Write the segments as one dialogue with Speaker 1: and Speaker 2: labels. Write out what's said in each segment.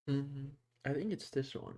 Speaker 1: I think it's this one.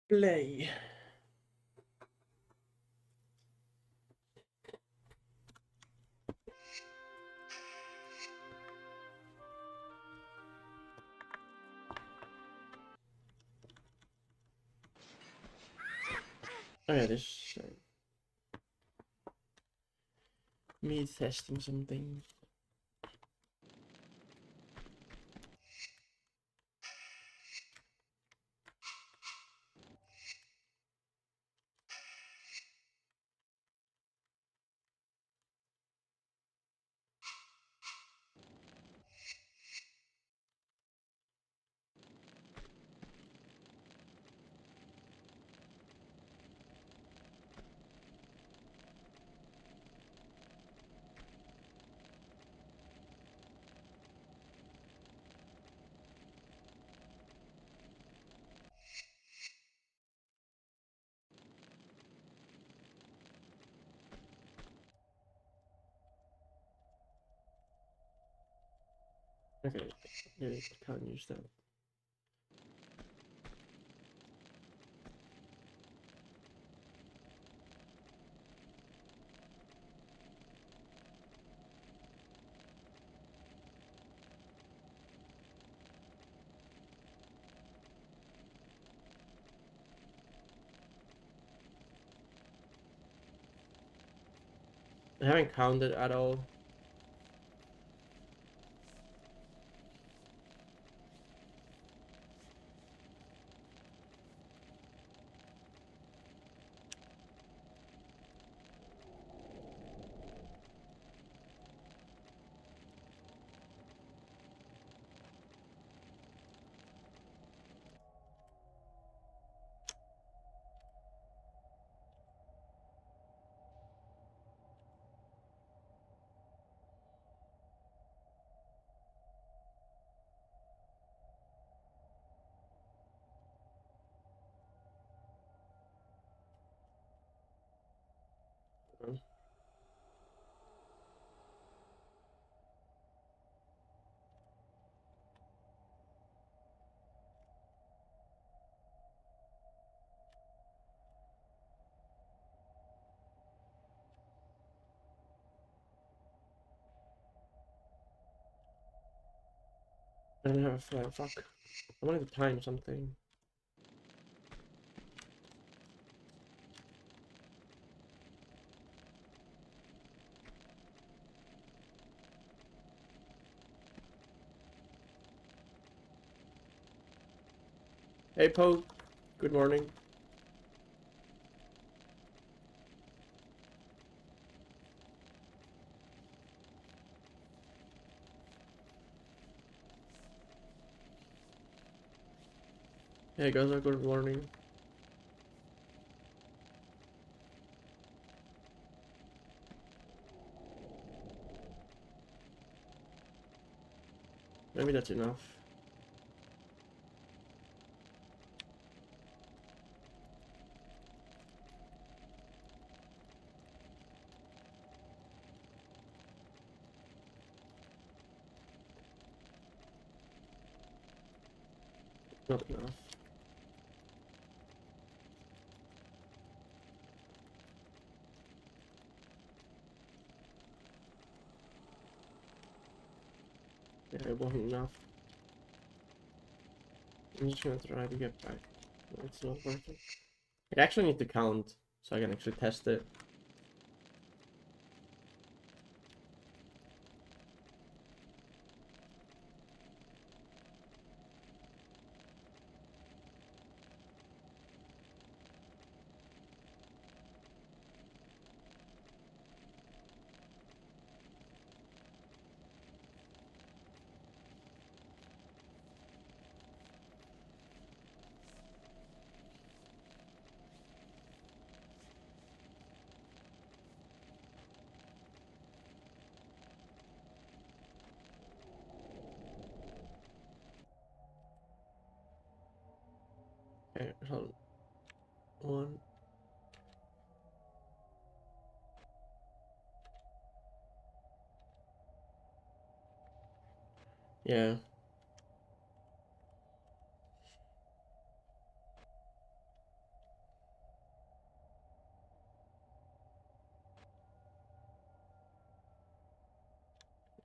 Speaker 1: Play. Oh yeah, this me testing something. Okay, yeah, can't use that. I haven't counted at all. I don't have a flag. Fuck. I wanted to time something. Hey, Poe. Good morning. Hey, guys. Good morning. Maybe that's enough. Not enough. Yeah, it wasn't enough. I'm just gonna try to get back. No, it's not working. I actually need to count so I can actually test it. Okay, hold on. One. Yeah.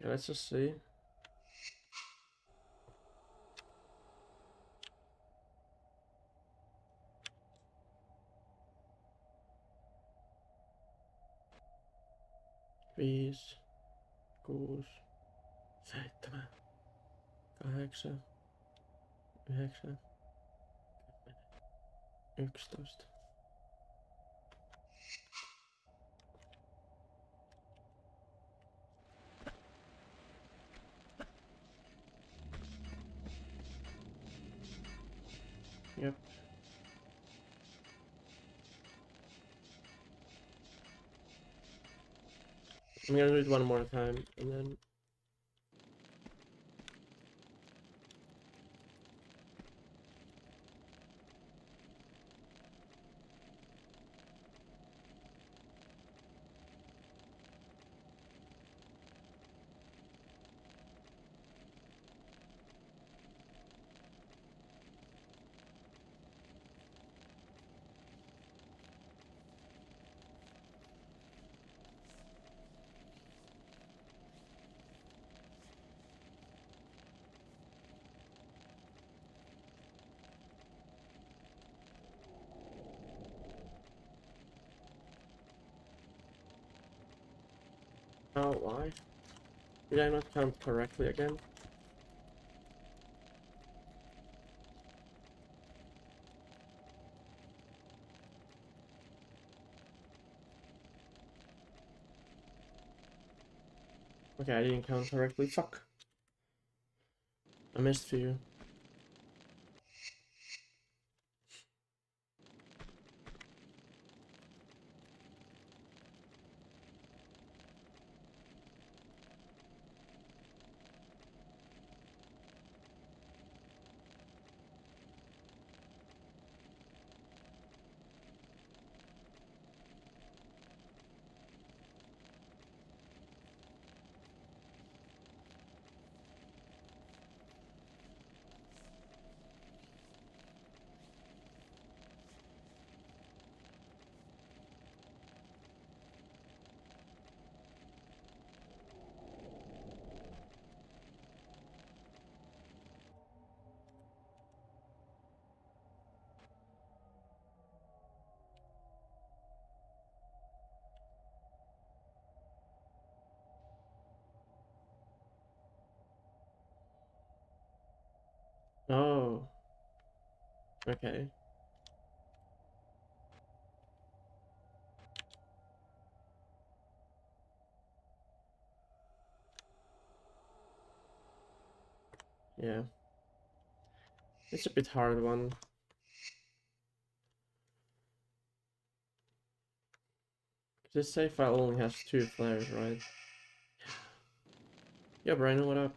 Speaker 1: Yeah, let's just see. Viis, kuusi, 7, 8, 9, 11. Yep. I'm gonna do it one more time and then. Oh, why? Did I not count correctly again? Okay, I didn't count correctly. Fuck. I missed a few. Oh. Okay. Yeah. It's a bit hard one. This save file only has 2 flares, right? Yeah, Brian, what up?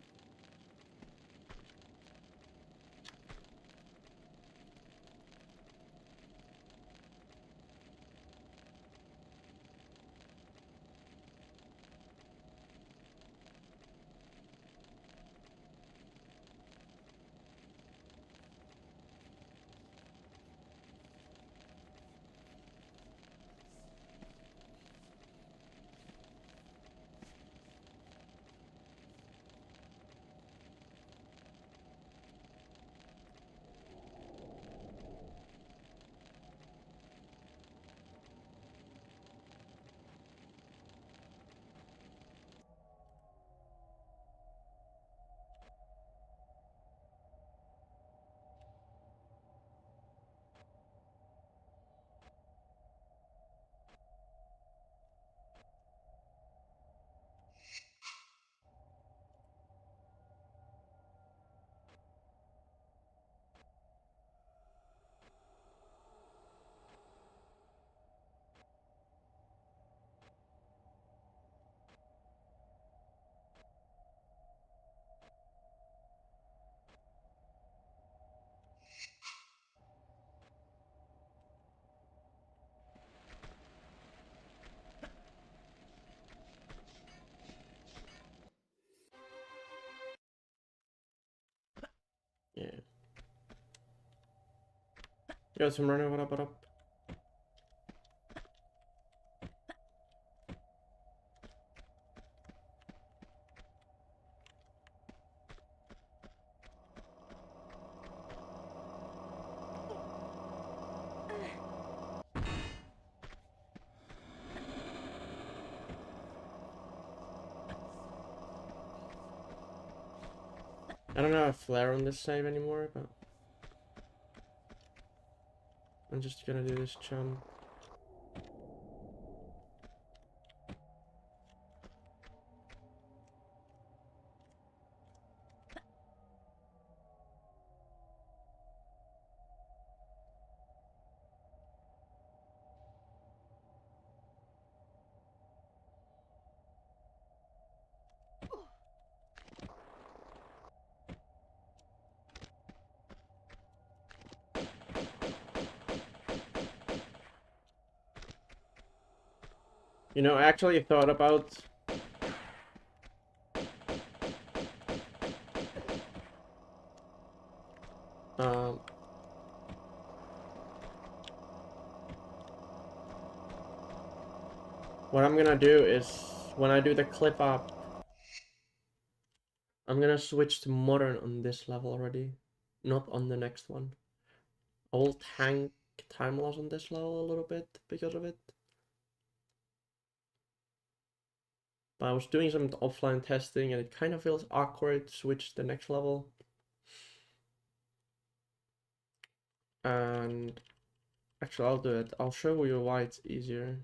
Speaker 1: Yo, some runner, what up, what up? I don't have a flare on this save anymore, but I'm just gonna do this jump. You know, I actually thought about um what I'm gonna do is when I do the clip up, I'm gonna switch to modern on this level already, not on the next one. I will tank time loss on this level a little bit because of it. But I was doing some offline testing and it kind of feels awkward to switch to the next level. And actually I'll do it. I'll show you why it's easier.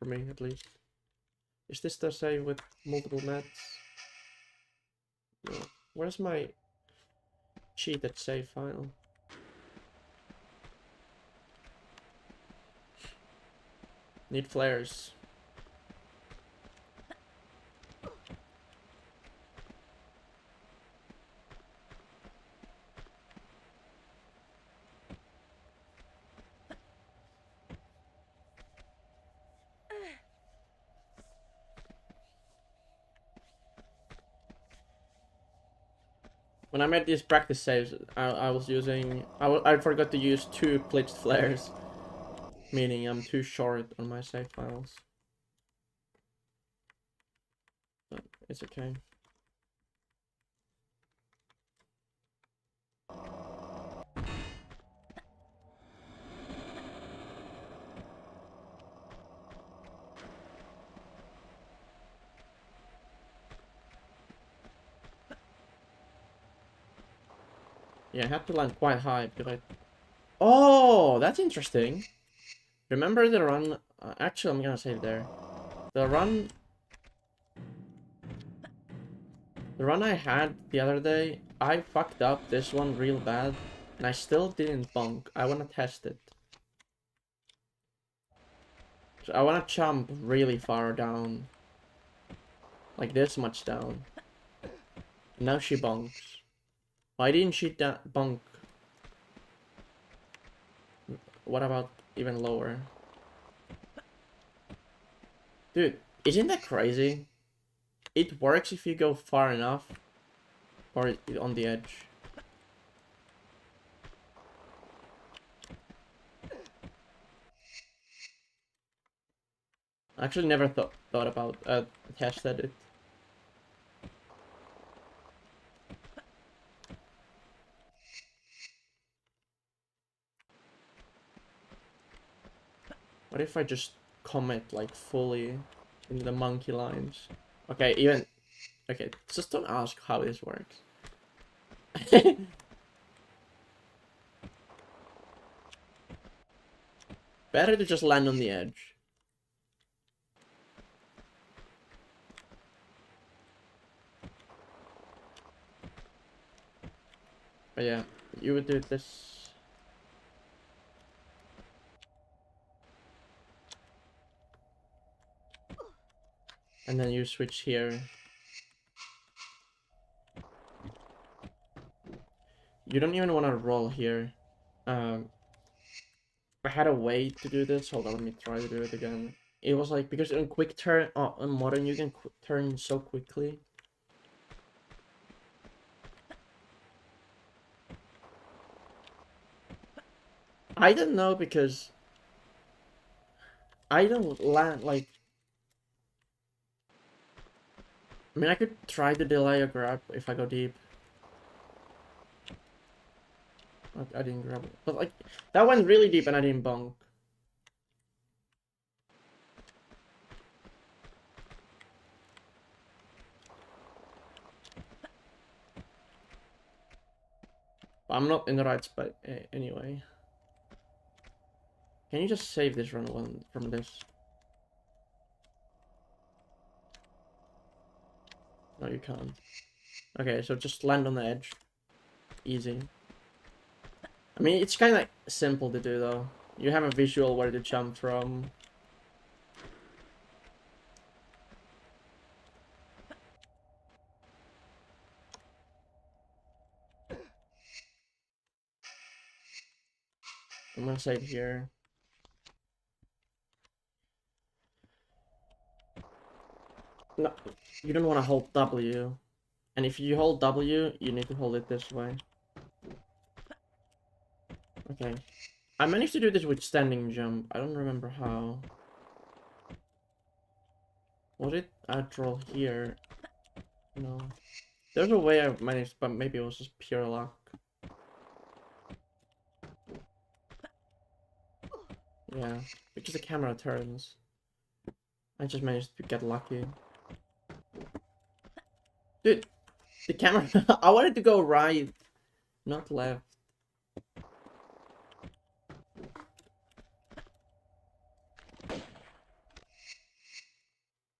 Speaker 1: For me at least. Is this the save with multiple mats? No. Where's my cheated save file? Need flares. When I made these practice saves, I was using... I forgot to use 2 glitched flares. Meaning I'm too short on my save files. But it's okay. Yeah, I had to land quite high because I... Oh, that's interesting. Remember the run... actually, I'm gonna save there. The run... The run I had the other day, I fucked up this one real bad. And I still didn't bonk. I wanna test it. So I wanna jump really far down. Like this much down. And now she bonks. Why didn't she bonk? What about even lower? Dude, isn't that crazy? It works if you go far enough. Or on the edge. I actually never thought about tested it. What if I just commit like fully into the monkey lines? Okay, even okay, just don't ask how this works. Better to just land on the edge. But yeah, you would do this. And then you switch here. You don't even want to roll here. I had a way to do this. Hold on, let me try to do it again. It was like, because in quick turn, on modern you can turn so quickly. I don't know because I don't land like. I mean, I could try to delay a grab if I go deep. I didn't grab it, but like that went really deep and I didn't bonk. I'm not in the right spot anyway. Can you just save this run one from this? No, you can't. Okay, so just land on the edge. Easy. I mean, it's kind of like simple to do though. You have a visual where to jump from. I'm gonna save here. No, you don't want to hold W. And if you hold W, you need to hold it this way. Okay. I managed to do this with standing jump. I don't remember how. Was it I draw here? No. There's a way I managed, but maybe it was just pure luck. Yeah, because the camera turns. I just managed to get lucky. Dude, the camera... I wanted to go right, not left.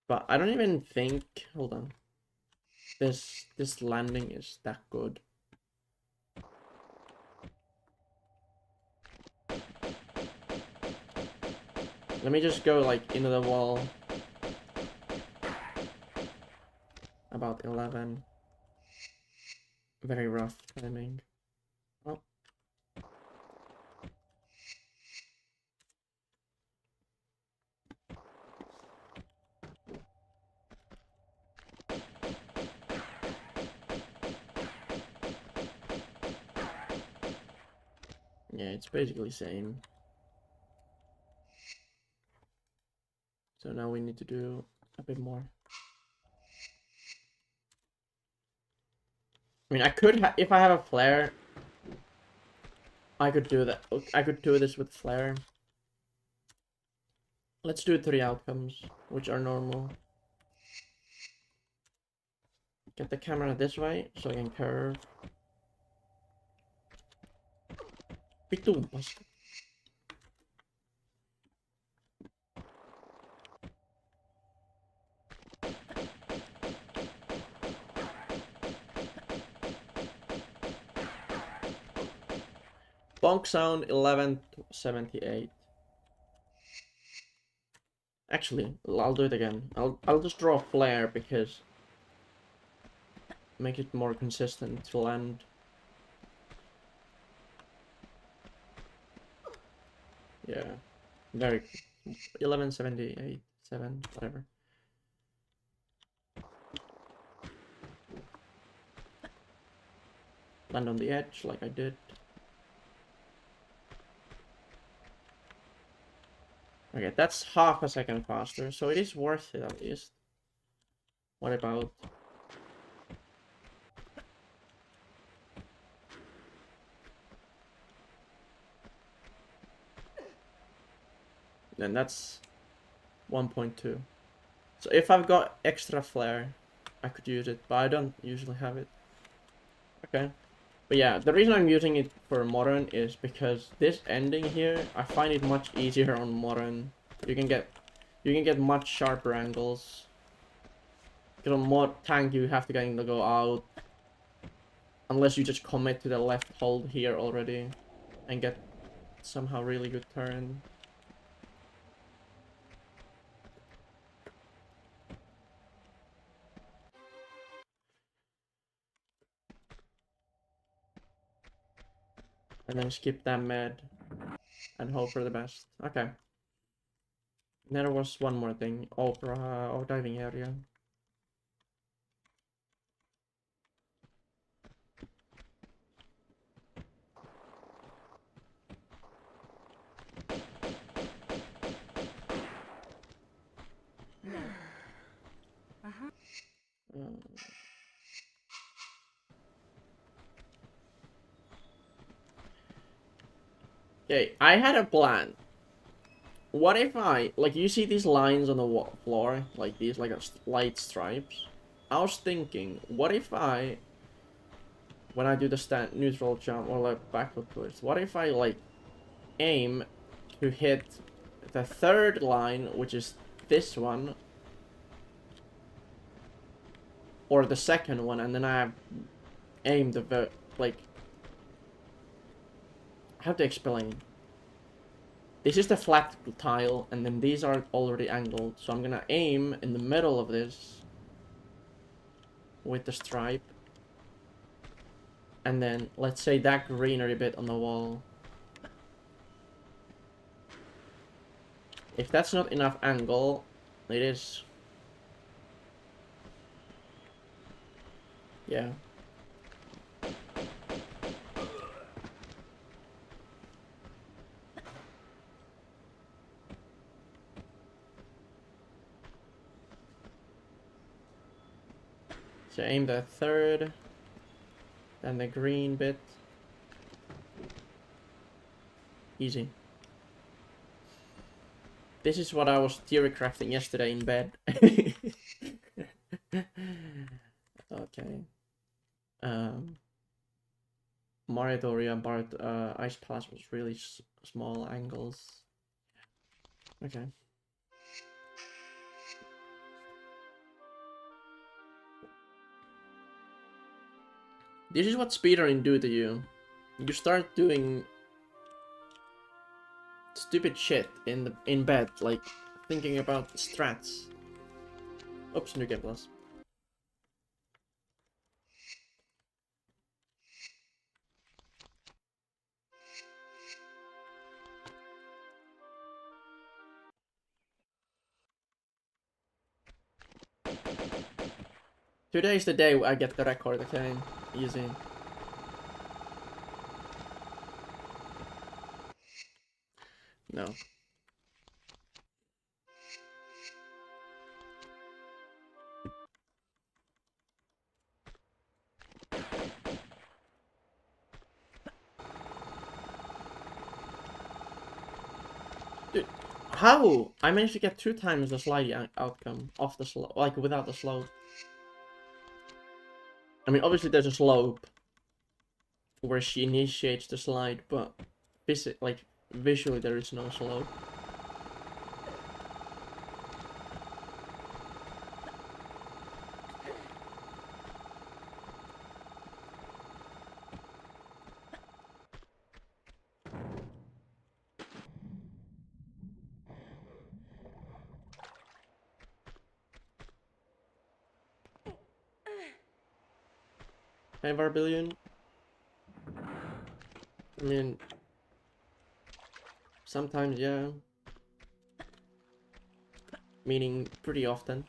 Speaker 1: But I don't even think... Hold on. This landing is that good. Let me just go like into the wall. About 11. Very rough timing. Oh. Yeah, it's basically same. So now we need to do a bit more. I mean, I could if I have a flare, I could do that. I could do this with flare. Let's do 3 outcomes, which are normal. Get the camera this way so I can curve. Pitumpas. Bonk sound 1178. Actually, I'll do it again. I'll just draw a flare because make it more consistent to land. Yeah, very 1178, 7, whatever. Land on the edge like I did. Okay, that's half a second faster, so it is worth it at least. What about... Then that's 1.2. So if I've got extra flare, I could use it, but I don't usually have it. Okay. But yeah, the reason I'm using it for modern is because this ending here, I find it much easier on modern. You can get much sharper angles. Because on mod tank you have to kind of go out, unless you just commit to the left hold here already and get somehow really good turn. And then skip that med and hope for the best. Okay. There was one more thing. Opera or diving area. Okay, I had a plan. What if I, like, you see these lines on the floor, like these, like, light stripes? I was thinking, what if I, when I do the stand neutral jump or like backward twist, what if I, like, aim to hit the third line, which is this one, or the second one, and then I aim the, like, I have to explain. This is the flat tile, and then these are already angled, so I'm gonna aim in the middle of this with the stripe. And then, let's say that greenery bit on the wall. If that's not enough angle, it is. Yeah. So aim the third, then the green bit. Easy. This is what I was theory crafting yesterday in bed. Okay. Mariodoria and Bart Ice Palace was really small angles. Okay. This is what speedrunning do to you. You start doing stupid shit in bed, like thinking about strats. Oops, new game plus. Today is the day I get the record, okay? Easy. No. Dude, how? I managed to get 2 times the slide outcome off the slope, like without the slope. I mean, obviously there's a slope where she initiates the slide, but visually there is no slope. Hey, Varbillion. I mean, sometimes, yeah. Meaning pretty often.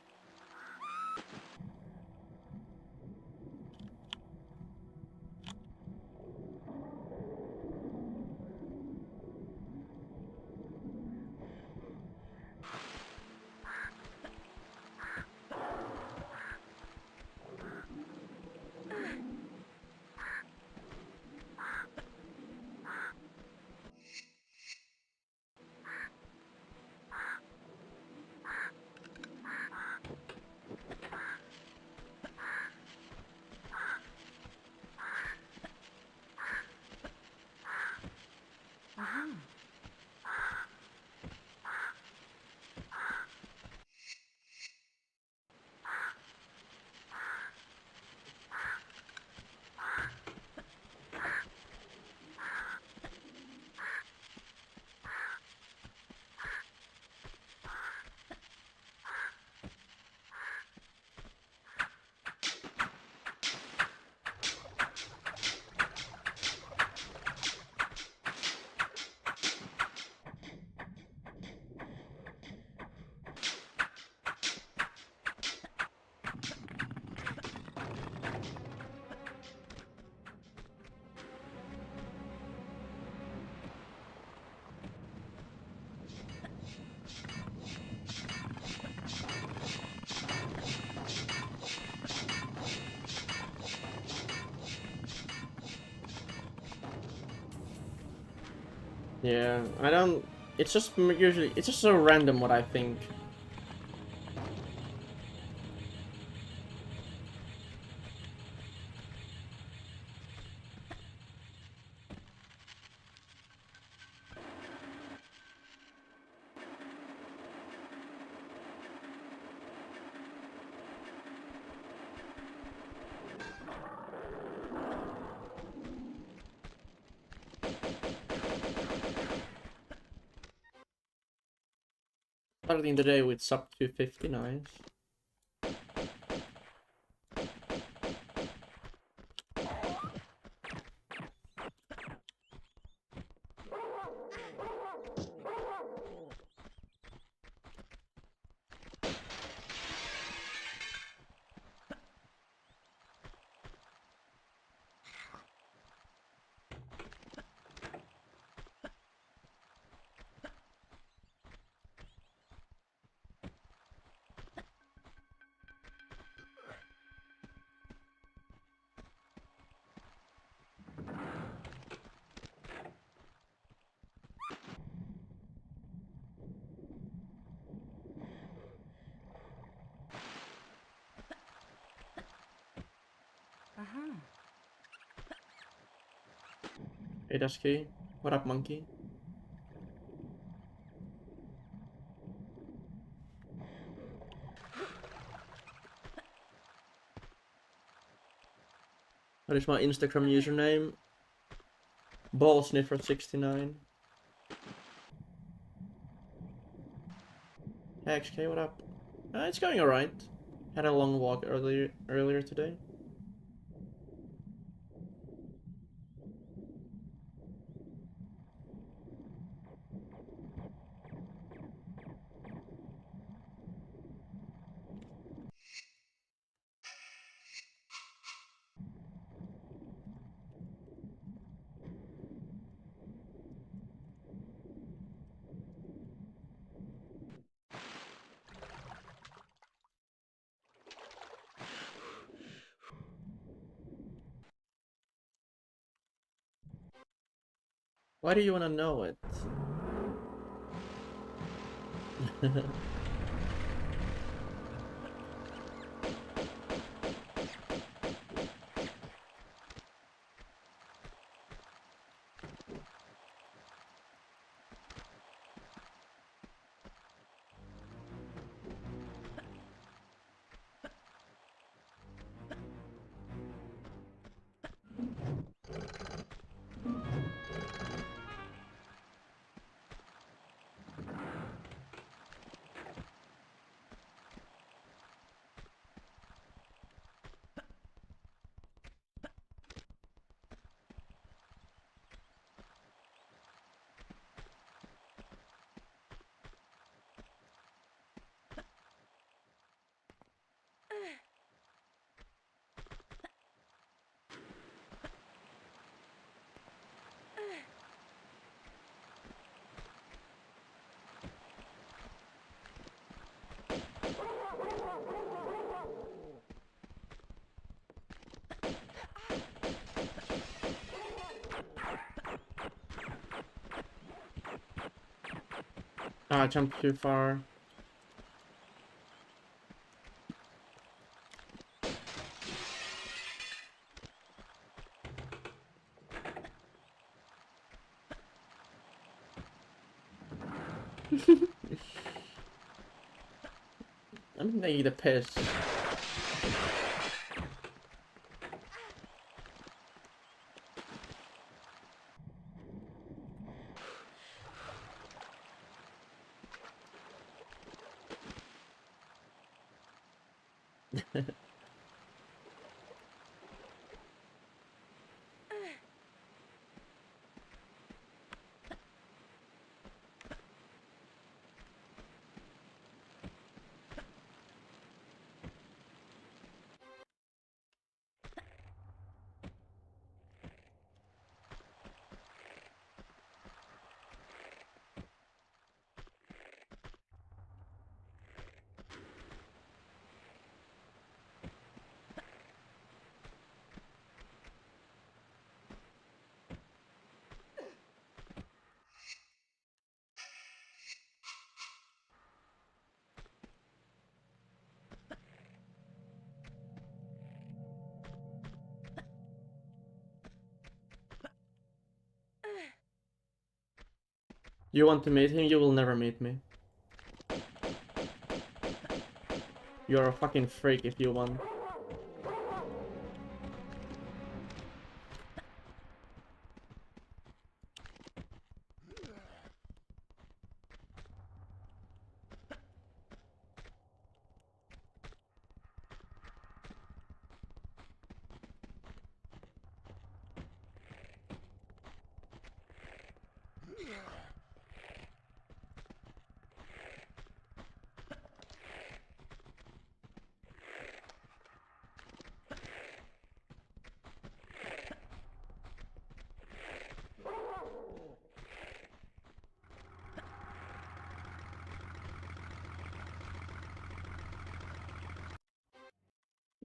Speaker 1: Yeah, I don't. It's just usually it's just so random what I think. Starting the day with sub 250, nice. Hey Dusky, what up monkey? What is my Instagram username? Ballsniffer69. Hey XK, what up? It's going alright. Had a long walk earlier today. Why do you wanna know it? Ah, I jumped too far. I'm taking the piss. You want to meet him? You will never meet me. You're a fucking freak if you want.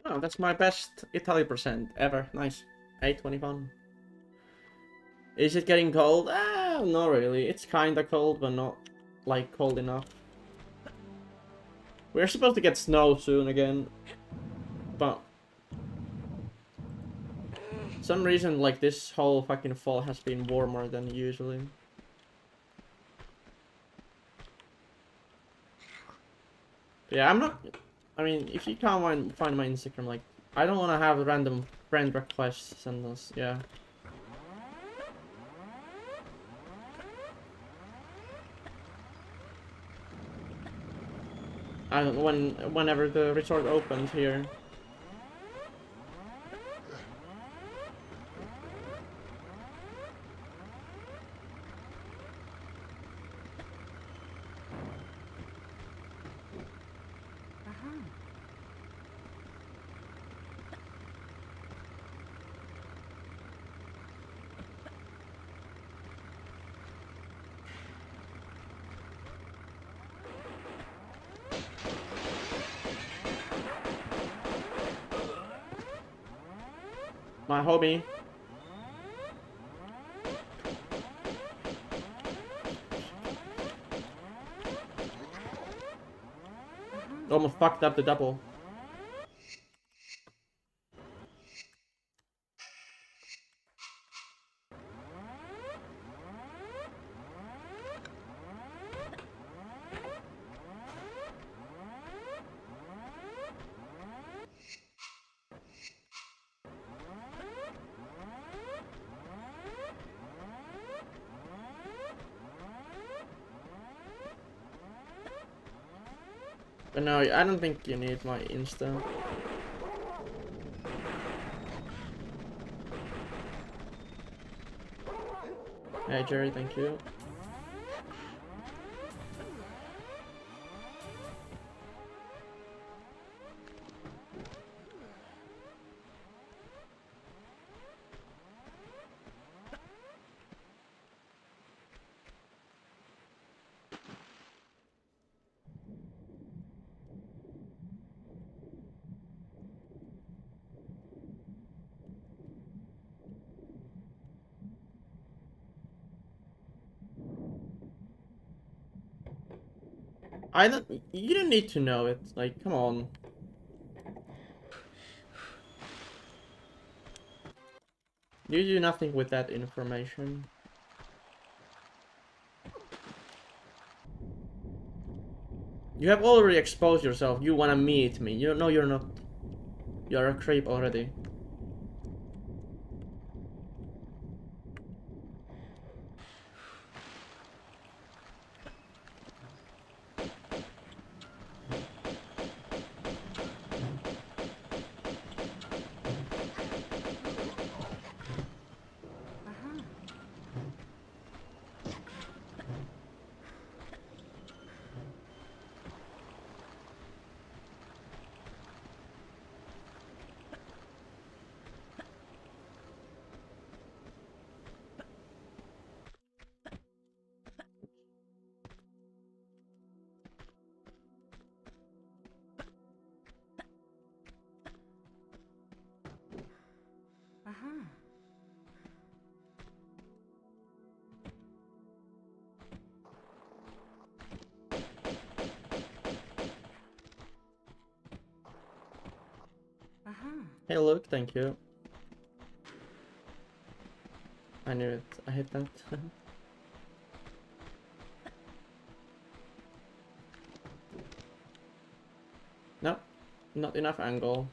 Speaker 1: Oh, that's my best Italy percent ever. Nice. 821. Is it getting cold? Ah, not really. It's kinda cold, but not, like, cold enough. We're supposed to get snow soon again. But... some reason, like, this whole fucking fall has been warmer than usually. Yeah, I'm not... I mean, if you can't find my Instagram, like, I don't want to have random friend requests send us, yeah. I don't whenever the resort opens here. My hobby. Almost fucked up the double. But no, I don't think you need my Insta. Hey Jerry, thank you. You don't need to know it. Like, come on. You do nothing with that information. You have already exposed yourself. You wanna meet me. You know you're not. You're a creep already. Hey Luke, thank you. I knew it. I hit that. Not enough angle.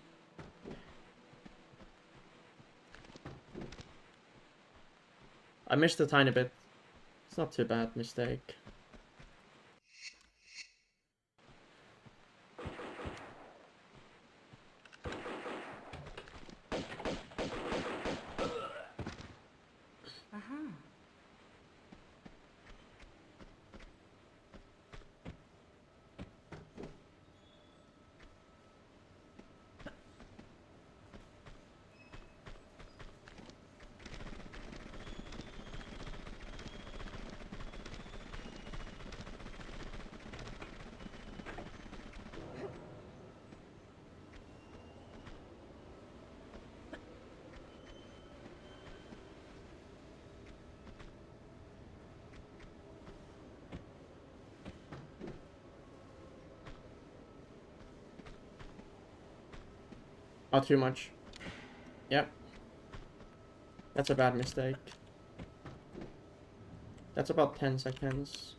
Speaker 1: I missed a tiny bit. It's not too bad mistake. Oh, too much. Yep. That's a bad mistake. That's about 10 seconds.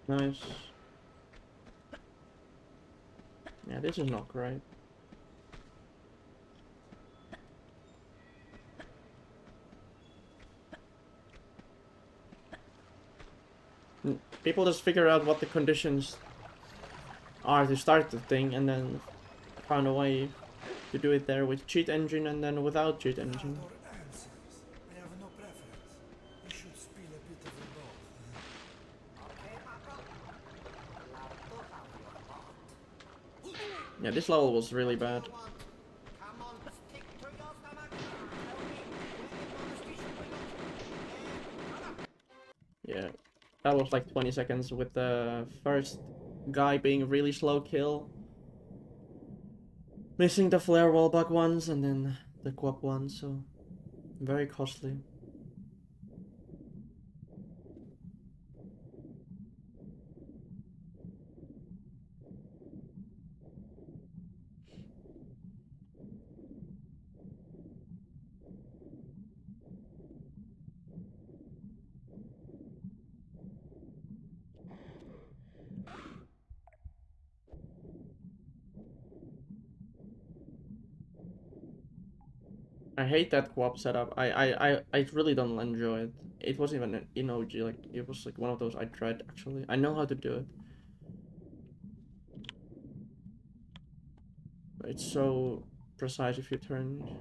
Speaker 1: Nice. Yeah, this is not great. People just figure out what the conditions are to start the thing and then found a way to do it there with cheat engine and then without cheat engine. Yeah, this level was really bad. Yeah, that was like 20 seconds with the first guy being really slow kill. Missing the flare wall bug once and then the quap one, so very costly. I hate that co-op setup. I really don't enjoy it. It wasn't even in OG, like it was like one of those I tried actually. I know how to do it. It's so precise if you turn.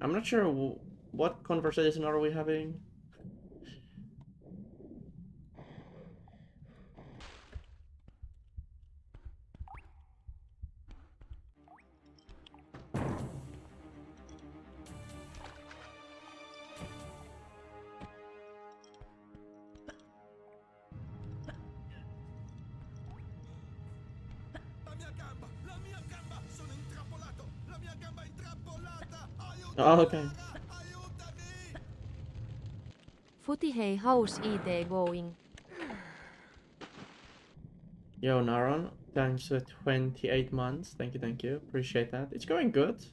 Speaker 1: I'm not sure what conversation are we having. Oh, okay.
Speaker 2: Footy hey, how's IT going?
Speaker 1: Yo, Naron, thanks for 28 months. Thank you. Appreciate that. It's going good.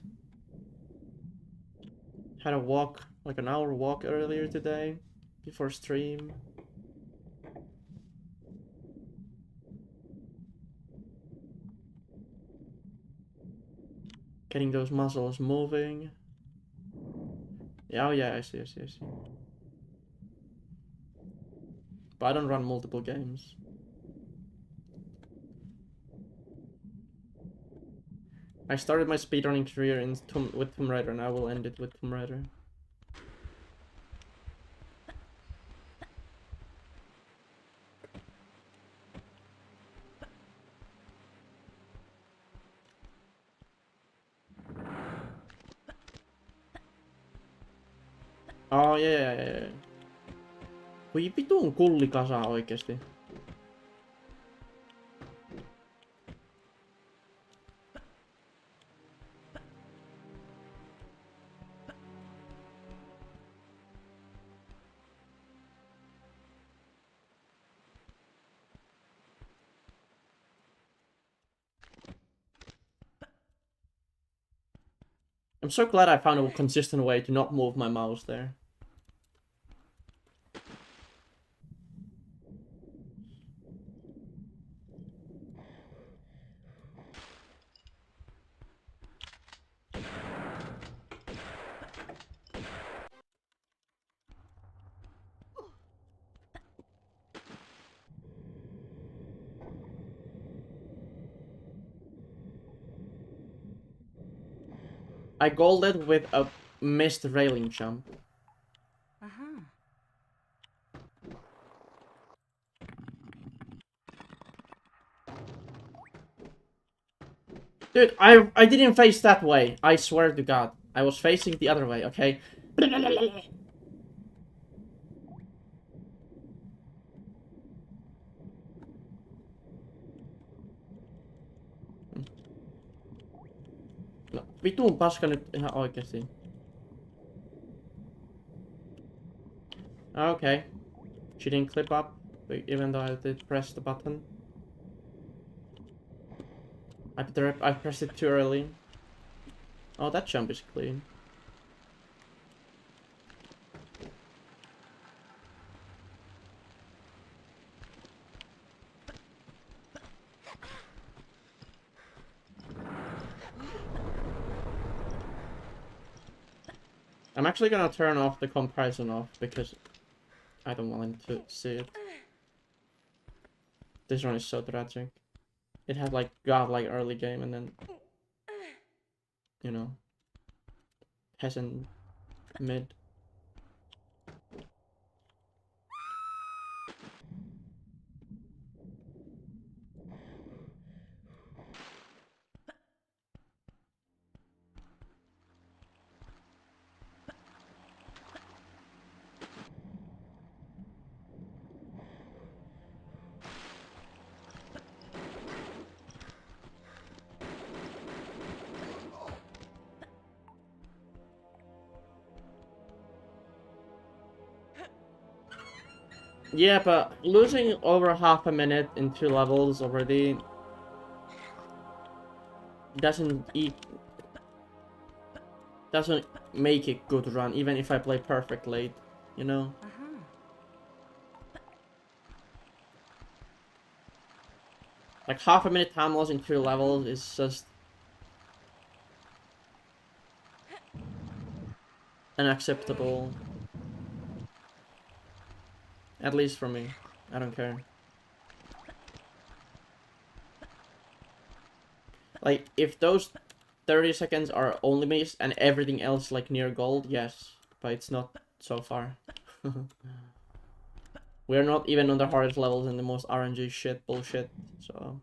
Speaker 1: Had a walk, like an hour walk earlier today, before stream. Getting those muscles moving. Yeah, oh yeah, I see. But I don't run multiple games. I started my speedrunning career with Tomb Raider and I will end it with Tomb Raider. Oh, yeah. Voi vitun kullikasa oikeesti. I'm so glad I found a consistent way to not move my mouse there. I golded with a missed railing jump. Dude, I didn't face that way. I swear to God. I was facing the other way, okay? No, vitun paska nyt ihan oikeesti. Okay. She didn't clip up, even though I did press the button. I pressed it too early. Oh, that jump is clean. I'm actually gonna turn off the comparison off because I don't want to see it. This run is so tragic. It had like godlike early game and then, you know, peasant mid. Yeah, but losing over half a minute in 2 levels already doesn't doesn't make it good run, even if I play perfect late, you know? Like half a minute time loss in 2 levels is just unacceptable. At least for me. I don't care. Like, if those 30 seconds are only missed and everything else like near gold, yes. But it's not so far. We're not even on the hardest levels and the most RNG shit bullshit, so...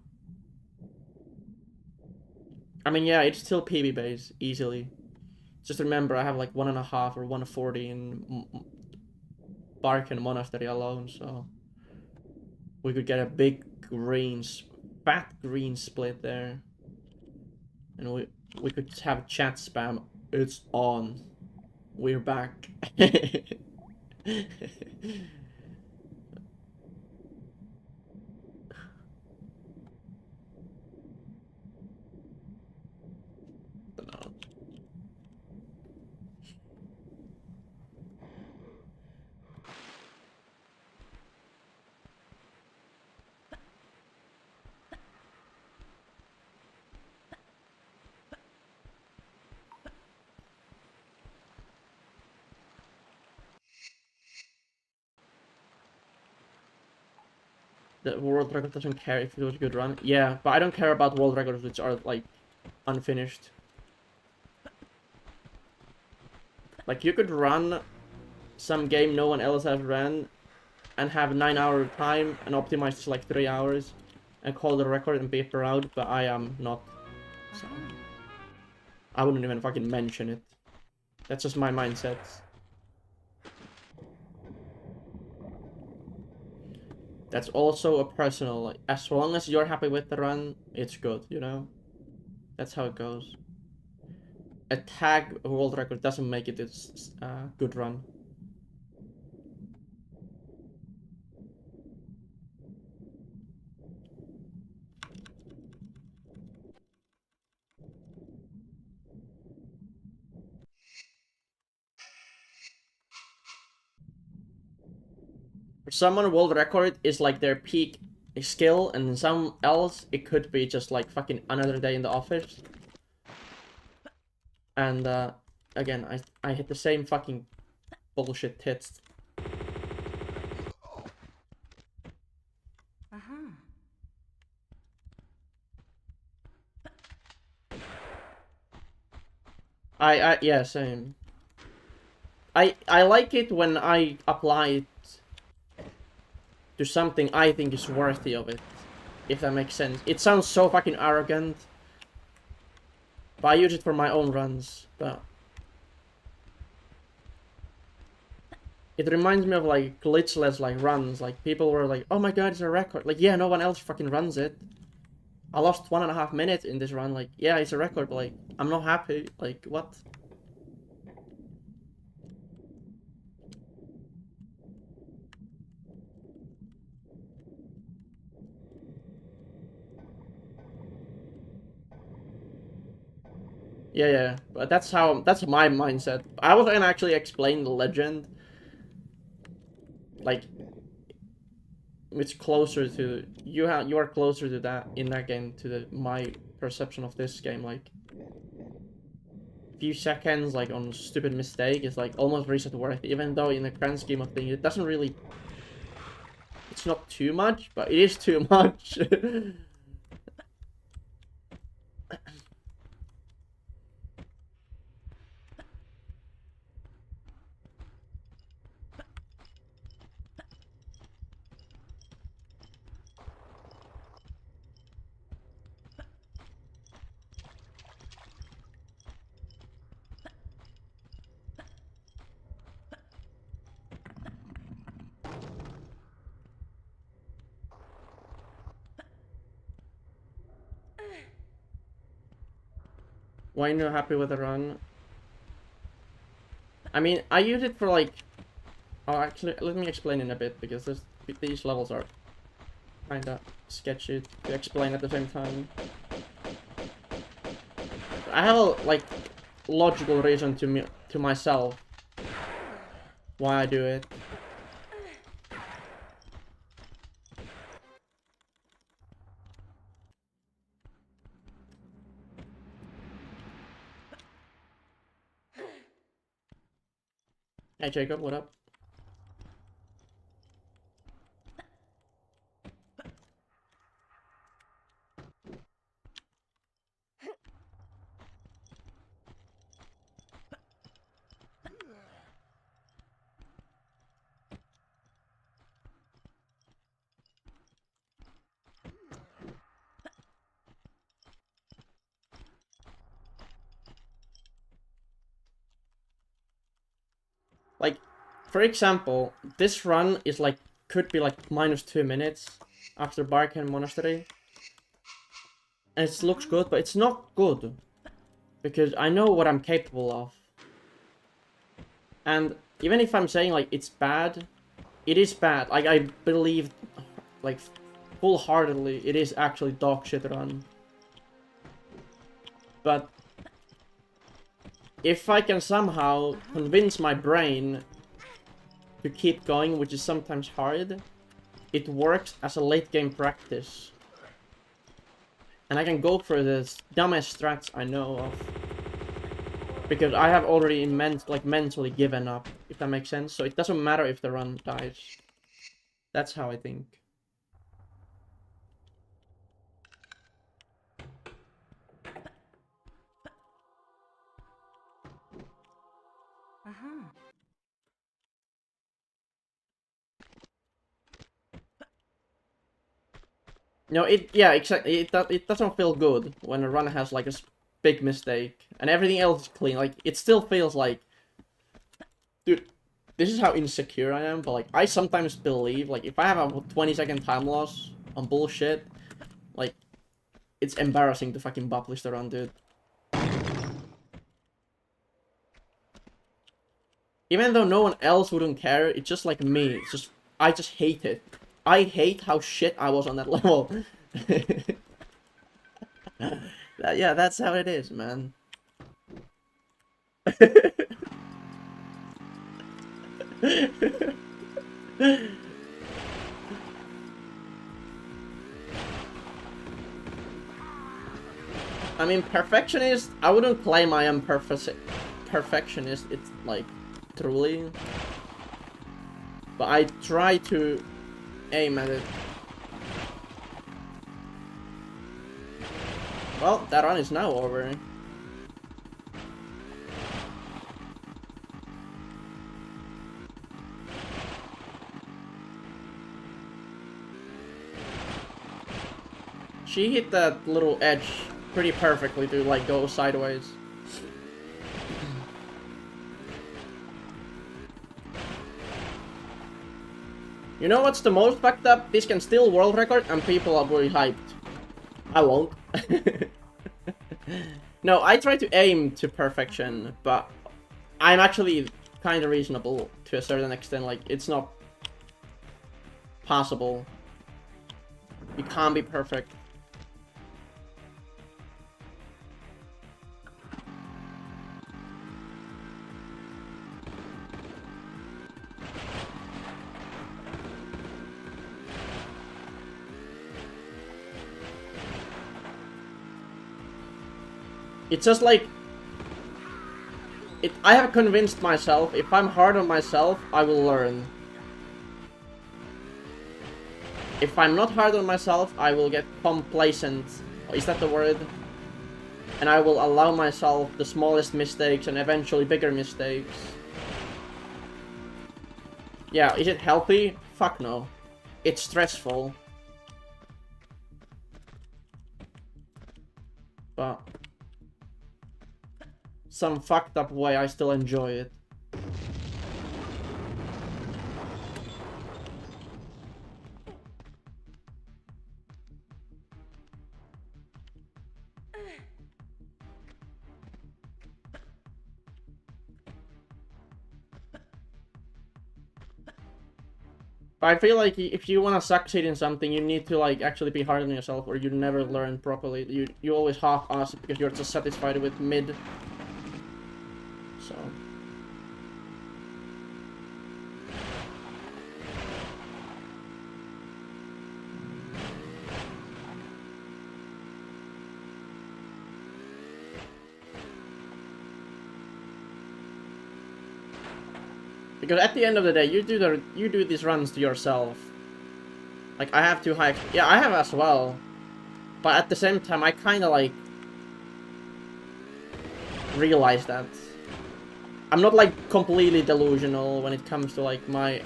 Speaker 1: I mean, yeah, it's still PB base, easily. Just remember, I have like 1.5 or 140 in Bark and Monastery alone, so... We could get a big green, fat green split there. And we could have chat spam. It's on. We're back. No. The world record doesn't care if it was a good run. Yeah, but I don't care about world records which are like unfinished. Like you could run some game no one else has ran and have 9-hour time and optimize to like 3 hours and call the record and be proud, but I am not. So I wouldn't even fucking mention it. That's just my mindset. That's also a personal, like, as long as you're happy with the run, it's good, you know? That's how it goes. A tag world record doesn't make it a good run. someone world record is like their peak skill, and some else it could be just like fucking another day in the office. And again, I hit the same fucking bullshit tits. Yeah, same. I like it when I apply it to something I think is worthy of it, if that makes sense. It sounds so fucking arrogant, but I use it for my own runs. But it reminds me of like glitchless like runs. Like people were like, "Oh my god, it's a record!" Like, yeah, no one else fucking runs it. I lost 1.5 minutes in this run. Like, yeah, it's a record, but like, I'm not happy. Like, what? Yeah, but that's my mindset. I was gonna actually explain the legend, like it's closer to you are closer to that in that game to my perception of this game. Like few seconds like on stupid mistake is like almost reset worth, even though in the grand scheme of things it doesn't really, it's not too much, but it is too much. Why are you not happy with the run? I mean, I use it for like, oh actually let me explain in a bit, because these levels are kinda sketchy to explain at the same time. I have a like logical reason to myself why I do it. Hey Jacob, what up? Like, for example, this run is like, could be like -2 minutes after Barkan Monastery. And it looks good, but it's not good. Because I know what I'm capable of. And even if I'm saying like it's bad, it is bad. Like I believe, like full-heartedly, it is actually dog shit run. But if I can somehow convince my brain to keep going, which is sometimes hard, it works as a late game practice. And I can go for the dumbest strats I know of. Because I have already mentally given up, if that makes sense. So it doesn't matter if the run dies. That's how I think. No, yeah, exactly. It doesn't feel good when a run has like a big mistake and everything else is clean. Like it still feels like, dude, this is how insecure I am. But like I sometimes believe like if I have a 20-second time loss on bullshit, like it's embarrassing to fucking publish the run, dude. Even though no one else wouldn't care, it's just like me. It's just I just hate it. I hate how shit I was on that level. Yeah, that's how it is, man. I mean, perfectionist, I wouldn't claim I am perfectionist, it's like, truly. But I try to aim at it. Well, that run is now over. She hit that little edge pretty perfectly to like go sideways. You know what's the most fucked up? This can still world record and people are very hyped. I won't. No, I try to aim to perfection, but I'm actually kind of reasonable to a certain extent. Like, it's not possible. You can't be perfect. It's just like... I have convinced myself, if I'm hard on myself, I will learn. If I'm not hard on myself, I will get complacent. Is that the word? And I will allow myself the smallest mistakes and eventually bigger mistakes. Yeah, is it healthy? Fuck no. It's stressful. But... some fucked up way, I still enjoy it. But I feel like if you want to succeed in something, you need to like actually be hard on yourself, or you never learn properly. You always half-ass it because you're just satisfied with mid. So... because at the end of the day, you do these runs to yourself. Like, I have too high... yeah, I have as well. But at the same time, I kind of like... realize that. I'm not like completely delusional when it comes to like my...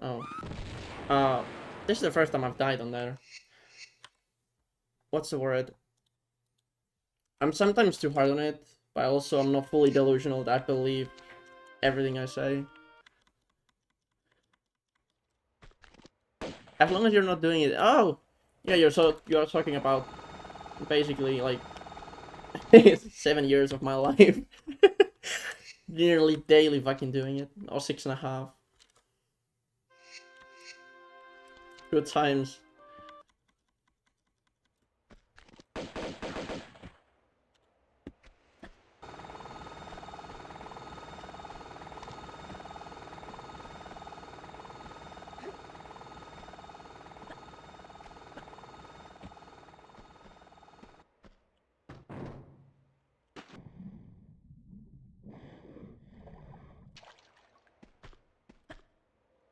Speaker 1: oh. This is the first time I've died on there. What's the word? I'm sometimes too hard on it. But also, I'm not fully delusional that I believe everything I say. As long as you're not doing it... oh! Yeah, you're talking about basically like 7 years of my life. Nearly daily fucking doing it. Or 6.5. Good times.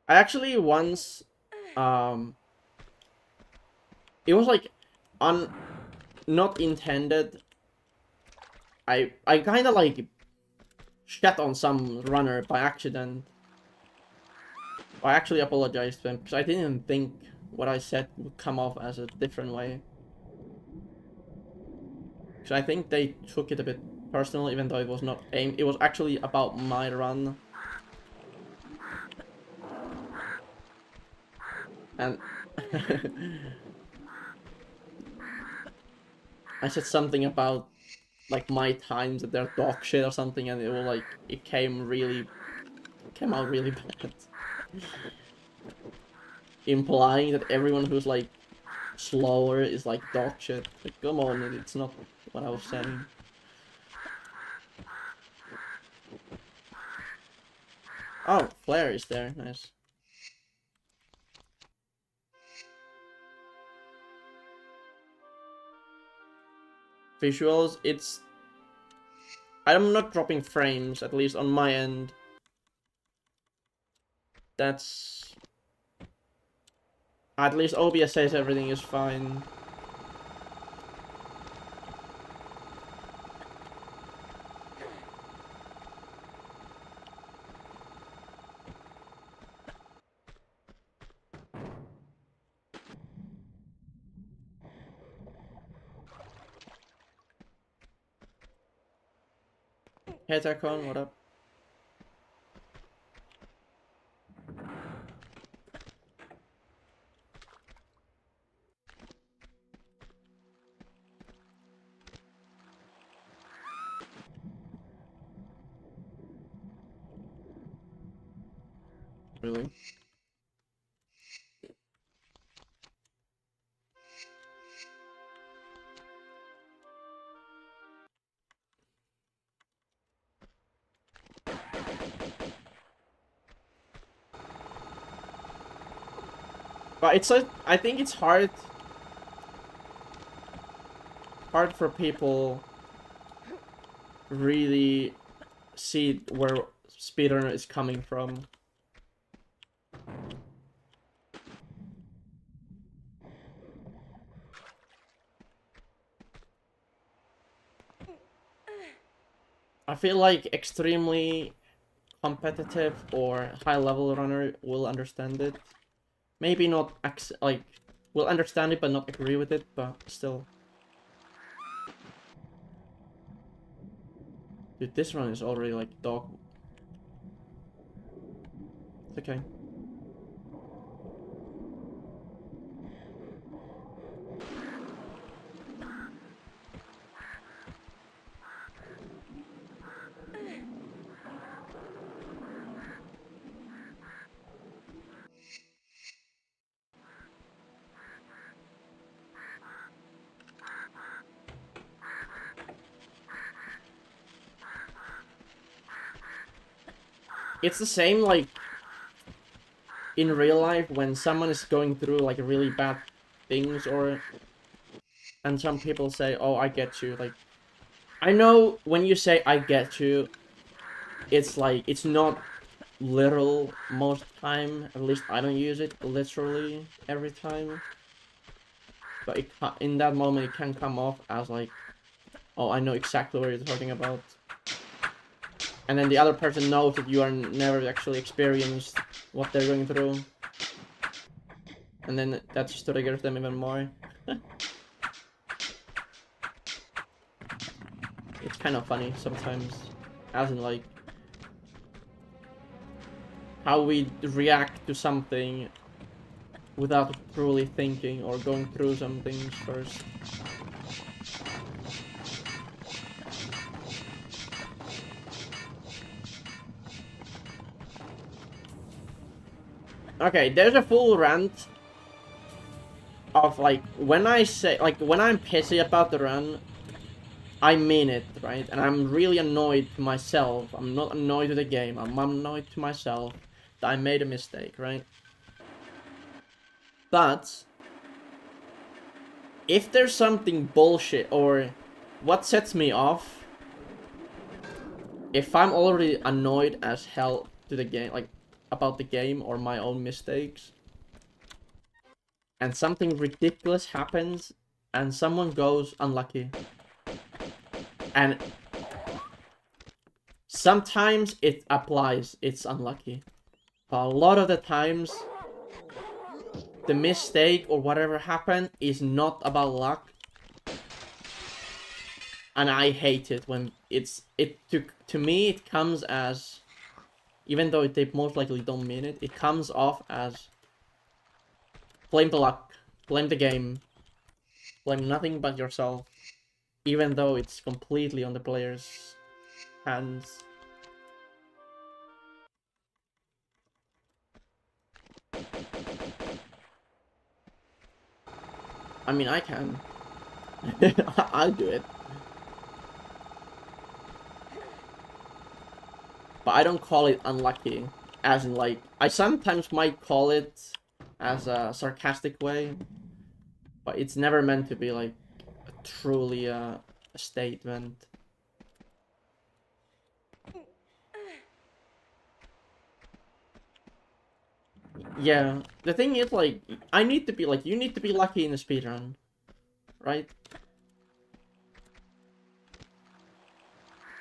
Speaker 1: I actually once, it was like, not intended. I kind of like shat on some runner by accident. I actually apologized to them because I didn't think what I said would come off as a different way. So I think they took it a bit personal, even though it was not aimed. It was actually about my run. And I said something about like my times that they're dog shit or something, and it was like it came out really bad. Implying that everyone who's like slower is like dog shit. Like, come on, it's not what I was saying. Oh, Flare is there, nice. visuals, I'm not dropping frames, at least on my end. That's... At least OBS says everything is fine. Hey Tacon, what up? Really? But it's I think it's hard for people really see where speedrun is coming from. I feel like extremely competitive or high level runner will understand it. Maybe not like will understand it but not agree with it, but still. Dude, this run is already like dog. It's okay. It's the same like in real life when someone is going through like really bad things and some people say, "Oh, I get you." Like I know when you say "I get you," it's like it's not literal most time. At least I don't use it literally every time. But in that moment it can come off as like, "Oh, I know exactly what you're talking about." And then the other person knows that you are never actually experienced what they're going through. And then that just triggers them even more. It's kind of funny sometimes. As in like, how we react to something without truly thinking or going through some things first. Okay, there's a full rant of like, when I say, like, when I'm pissy about the run, I mean it, right? And I'm really annoyed to myself. I'm not annoyed with the game. I'm annoyed to myself that I made a mistake, right? But if there's something bullshit or what sets me off, if I'm already annoyed as hell to the game, like about the game or my own mistakes, and something ridiculous happens and someone goes unlucky, and sometimes it applies, it's unlucky, but a lot of the times the mistake or whatever happened is not about luck. And I hate it when to me it comes as, even though they most likely don't mean it, it comes off as blame the luck, blame the game, blame nothing but yourself, even though it's completely on the player's hands. I mean, I can. I'll do it. But I don't call it unlucky, as in like, I sometimes might call it as a sarcastic way, but it's never meant to be like truly a statement. Yeah, the thing is, like, I need to be, like, you need to be lucky in a speedrun, right?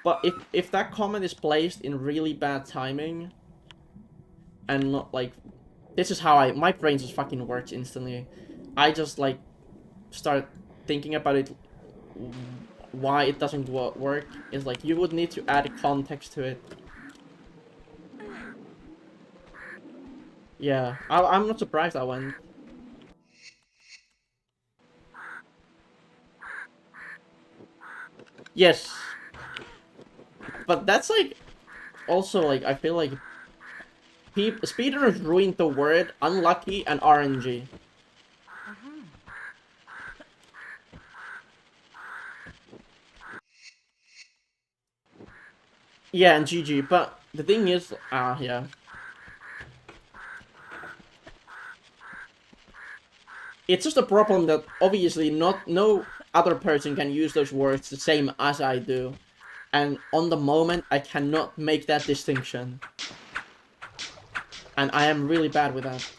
Speaker 1: But if that comment is placed in really bad timing, and not, like, this is how my brain just fucking works instantly. I just, like, start thinking about it, why it doesn't work. It's like, you would need to add context to it. Yeah, I'm not surprised I went. Yes. But that's, like, also, like, I feel like speedrunners ruined the word unlucky and RNG. Yeah, and GG, but the thing is, yeah. It's just a problem that obviously no other person can use those words the same as I do. And on the moment, I cannot make that distinction. And I am really bad with that.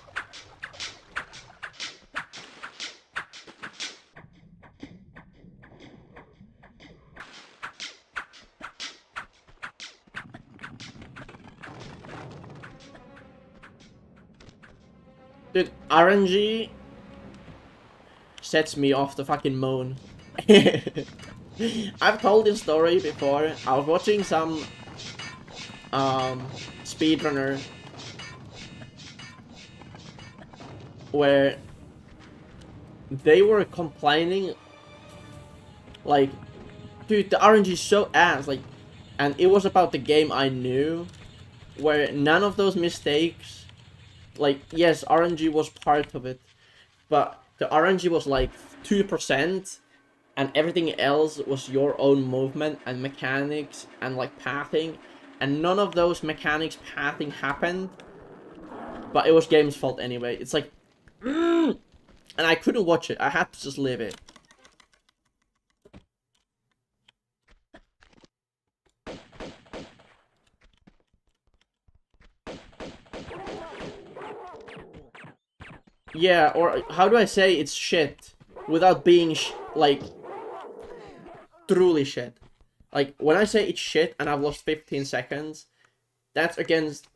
Speaker 1: Dude, RNG sets me off the fucking moon. I've told this story before. I was watching some speedrunner where they were complaining, like, dude, the RNG is so ass, like, and it was about the game I knew, where none of those mistakes, like, yes, RNG was part of it, but the RNG was like 2%, and everything else was your own movement and mechanics and, like, pathing, and none of those mechanics, pathing happened, but it was game's fault anyway. It's like, and I couldn't watch it. I had to just live it. Yeah, or how do I say it's shit without being like truly shit? Like, when I say it's shit and I've lost 15 seconds, that's against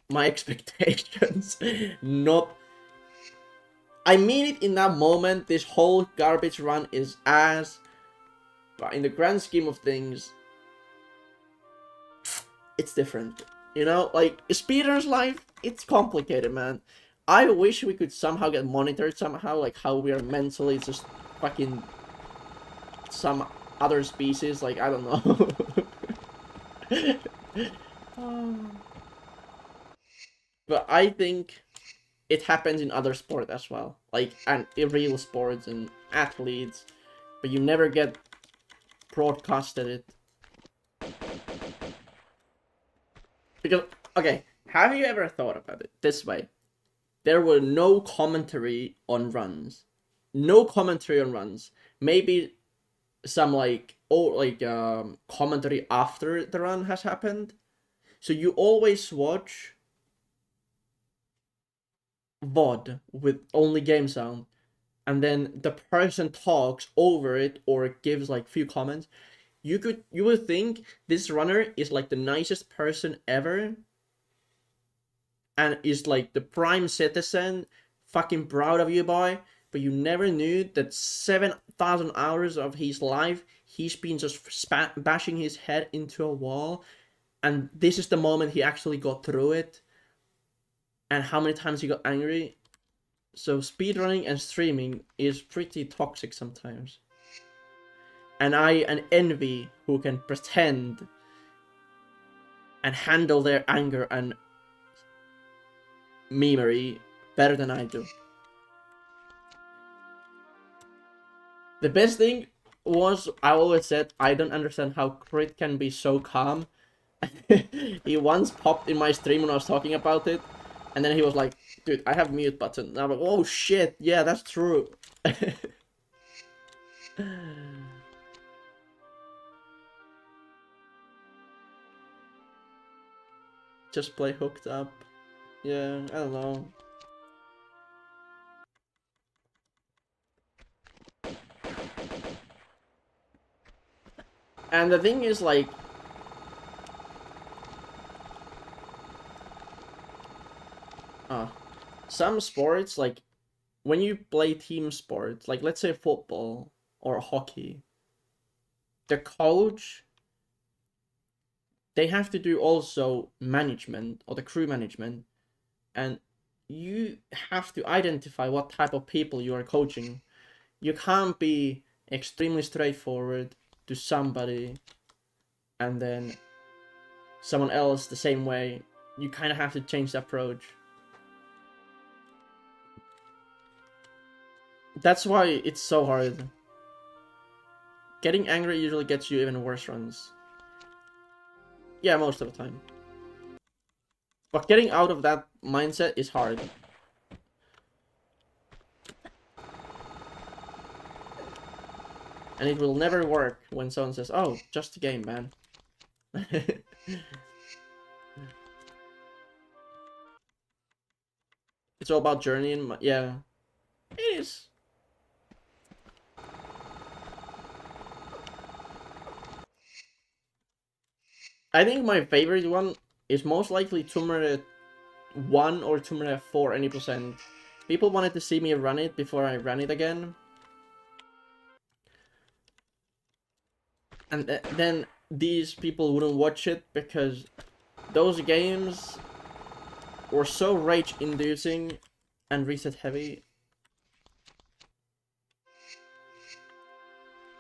Speaker 1: my expectations. Not, I mean it in that moment. This whole garbage run is ass, but in the grand scheme of things, it's different. You know, like, speedrun's life, it's complicated, man. I wish we could somehow get monitored somehow, like how we are mentally just fucking some other species, like, I don't know. But I think it happens in other sports as well, like, and in real sports and athletes, but you never get broadcasted it. Because, okay, have you ever thought about it this way? There were no commentary on runs. No commentary on runs. Maybe some, like, commentary after the run has happened. So you always watch VOD with only game sound, and then the person talks over it or gives, like, few comments. You would think this runner is, like, the nicest person ever, and is, like, the prime citizen, fucking proud of you, boy. But you never knew that 7,000 hours of his life, he's been just bashing his head into a wall, and this is the moment he actually got through it, and how many times he got angry. So speedrunning and streaming is pretty toxic sometimes. And I envy who can pretend and handle their anger and memery better than I do. The best thing was, I always said, I don't understand how Crit can be so calm. He once popped in my stream when I was talking about it, and then he was like, dude, I have mute button. And I'm like, oh shit, yeah, that's true. just play hooked up. Yeah, I don't know. And the thing is, like, some sports, like, when you play team sports, like, let's say football or hockey, the coach, they have to do also management, or the crew management, and you have to identify what type of people you are coaching. You can't be extremely straightforward to somebody and then someone else the same way. You kind of have to change the approach. That's why it's so hard. Getting angry usually gets you even worse runs. Yeah, most of the time. But getting out of that mindset is hard. And it will never work when someone says, oh, just a game, man. It's all about journey and... yeah. It is. I think my favorite one is most likely Tomb Raider 1 or Tomb Raider 4 any percent. People wanted to see me run it before I ran it again. And then these people wouldn't watch it because those games were so rage-inducing and reset-heavy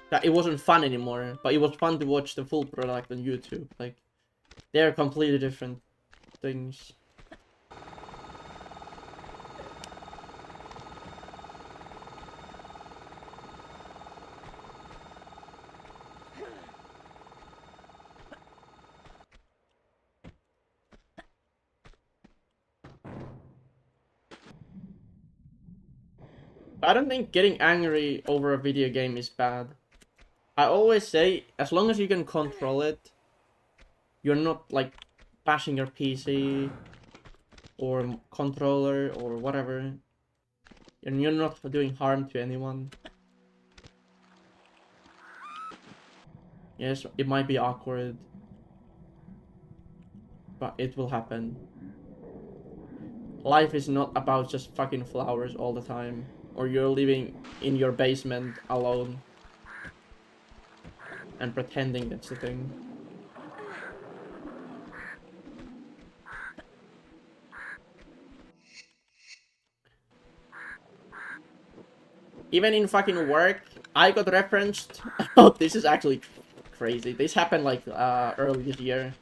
Speaker 1: that it wasn't fun anymore. But it was fun to watch the full product on YouTube. Like, they're completely different things. I don't think getting angry over a video game is bad. I always say, as long as you can control it, you're not, like, bashing your PC or controller or whatever, and you're not doing harm to anyone. Yes, it might be awkward, but it will happen. Life is not about just fucking flowers all the time, or you're living in your basement alone and pretending that's the thing. Even in fucking work, I got referenced. Oh, this is actually crazy. This happened like early this year.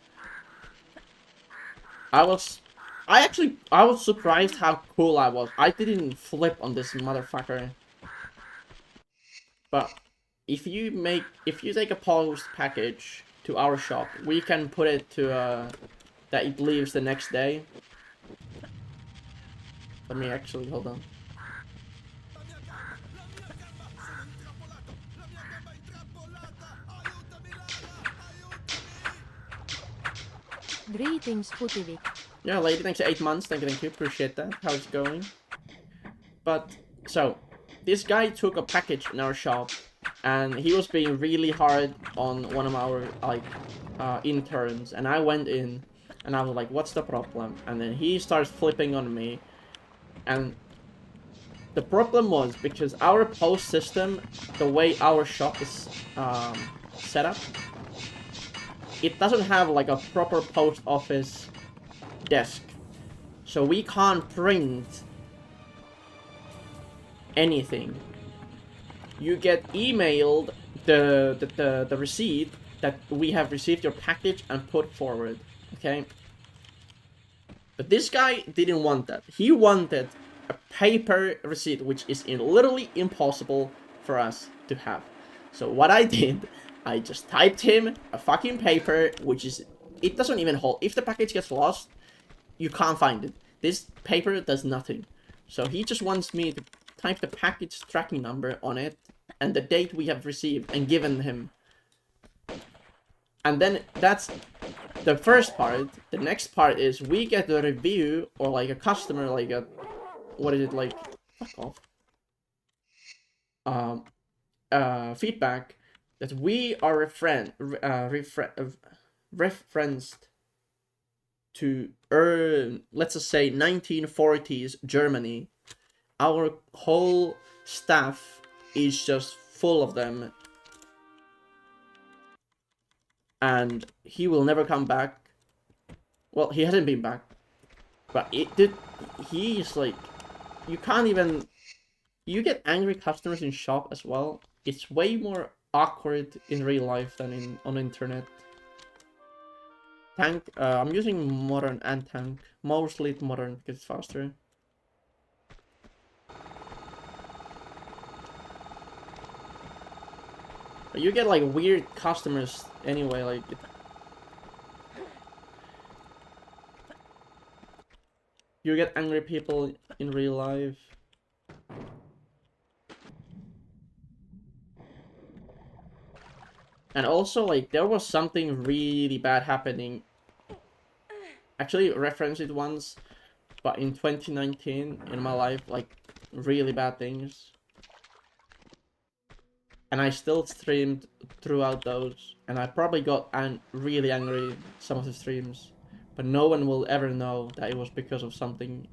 Speaker 1: I was surprised how cool I was. I didn't flip on this motherfucker. But if you take a post package to our shop, we can put it to that it leaves the next day. Let me actually hold on.
Speaker 2: Greetings, Putivik.
Speaker 1: Yeah, lady, thanks for 8 months. Thank you. Appreciate that. How's it going? But, so, this guy took a package in our shop, and he was being really hard on one of our, like, interns, and I went in, and I was like, what's the problem? And then he starts flipping on me, and the problem was, because our post system, the way our shop is set up, it doesn't have, like, a proper post office desk. So we can't print anything. You get emailed the receipt that we have received your package and put forward, okay? But this guy didn't want that. He wanted a paper receipt, which is literally impossible for us to have. So what I did, I just typed him a fucking paper, which is, it doesn't even hold. If the package gets lost, you can't find it. This paper does nothing. So he just wants me to type the package tracking number on it and the date we have received and given him. And then that's the first part. The next part is we get a review or like a customer, like a, what is it, like, fuck off. Feedback that we are referenced to let's just say 1940s Germany. Our whole staff is just full of them, and he will never come back. Well, he hasn't been back, but it did. He's like, you can't even. You get angry customers in shop as well. It's way more awkward in real life than on internet. Tank. I'm using modern and tank. Mostly modern because it's faster. But you get like weird customers anyway. Like, you get angry people in real life. And also, like, there was something really bad happening. Actually, referenced it once, but in 2019 in my life, like, really bad things. And I still streamed throughout those, and I probably got really angry some of the streams, but no one will ever know that it was because of something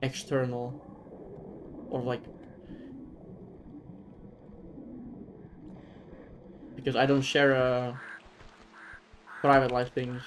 Speaker 1: external, or like, because I don't share private life things.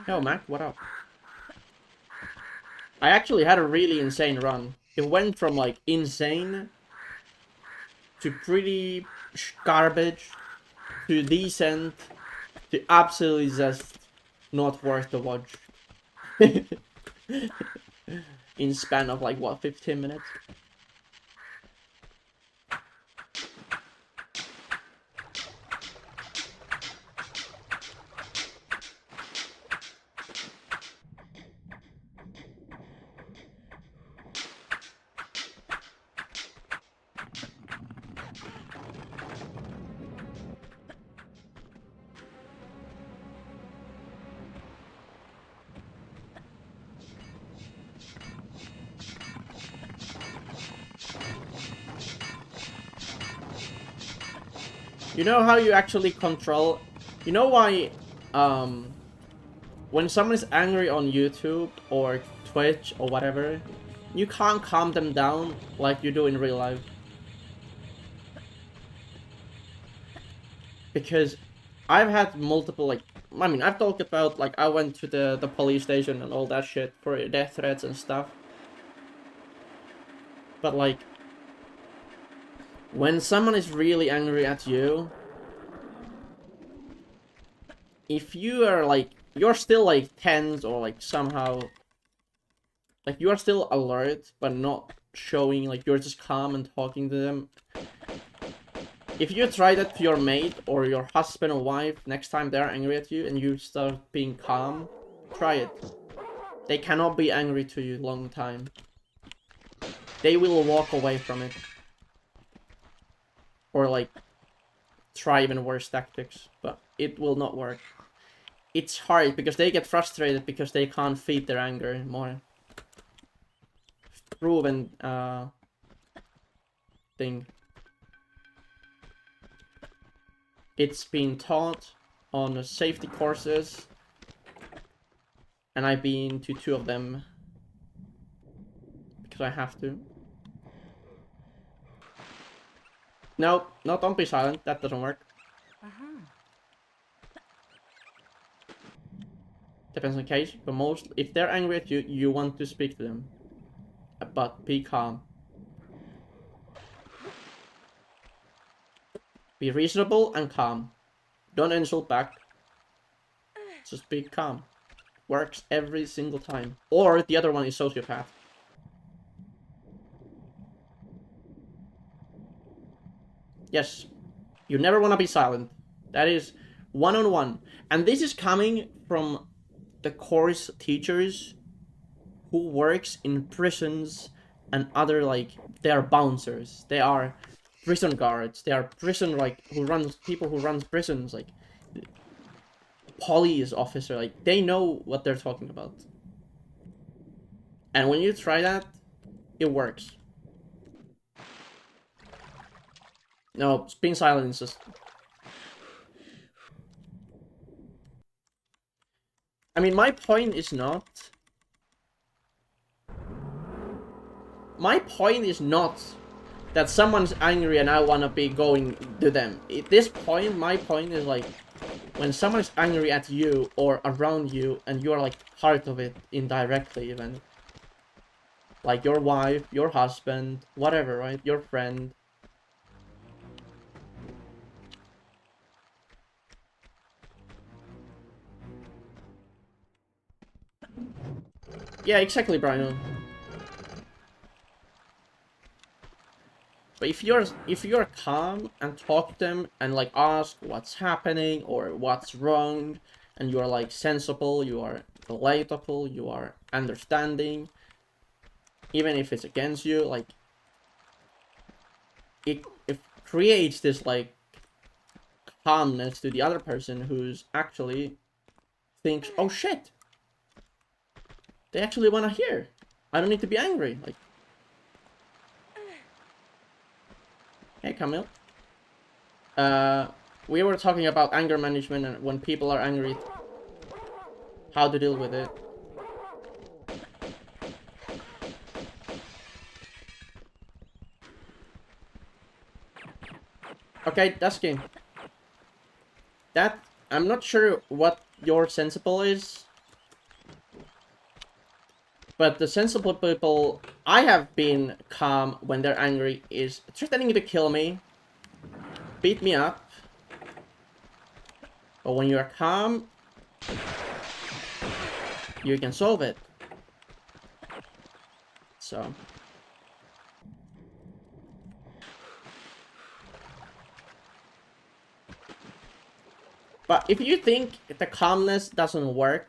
Speaker 1: Yo, Mac, what up? I actually had a really insane run. It went from like insane to pretty garbage to decent to absolutely just not worth the watch. In span of like what, 15 minutes? You know how you actually control... You know why, when someone is angry on YouTube or Twitch or whatever, you can't calm them down like you do in real life. Because I've had multiple, like... I mean, I've talked about, like, I went to the police station and all that shit for death threats and stuff. But, like, when someone is really angry at you, if you are like, you're still like tense or like somehow, like you are still alert but not showing, like you're just calm and talking to them. If you try that to your mate or your husband or wife next time they're angry at you and you start being calm, try it. They cannot be angry to you long time. They will walk away from it. Or like try even worse tactics, but it will not work. It's hard because they get frustrated because they can't feed their anger more. Proven thing. It's been taught on safety courses, and I've been to 2 of them because I have to. No, don't be silent. That doesn't work. Depends on the case, but most, if they're angry at you, you want to speak to them. But be calm. Be reasonable and calm. Don't insult back. Just be calm. Works every single time. Or the other one is sociopath. Yes, you never want to be silent. That is one-on-one. And this is coming from the course teachers who works in prisons and other, like, they are bouncers. They are prison guards. They are prison, like, people who runs prisons, like police officer. Like, they know what they're talking about. And when you try that, it works. No, being silent is just... I mean, my point is not... My point is not that someone's angry and I wanna be going to them. At this point, my point is like, when someone is angry at you or around you and you are like part of it indirectly even. Like your wife, your husband, whatever, right? Your friend. Yeah, exactly, Brian. But if you're calm and talk to them and like ask what's happening or what's wrong, and you are like sensible, you are relatable, you are understanding, even if it's against you, like it creates this like calmness to the other person who's actually thinks, oh shit, they actually want to hear. I don't need to be angry. Like, hey, Camille. We were talking about anger management and when people are angry, how to deal with it. Okay, that's game. That, I'm not sure what your sensible is. But the sensible people I have been calm when they're angry is threatening to kill me, beat me up. But when you're calm, you can solve it. So. But if you think the calmness doesn't work,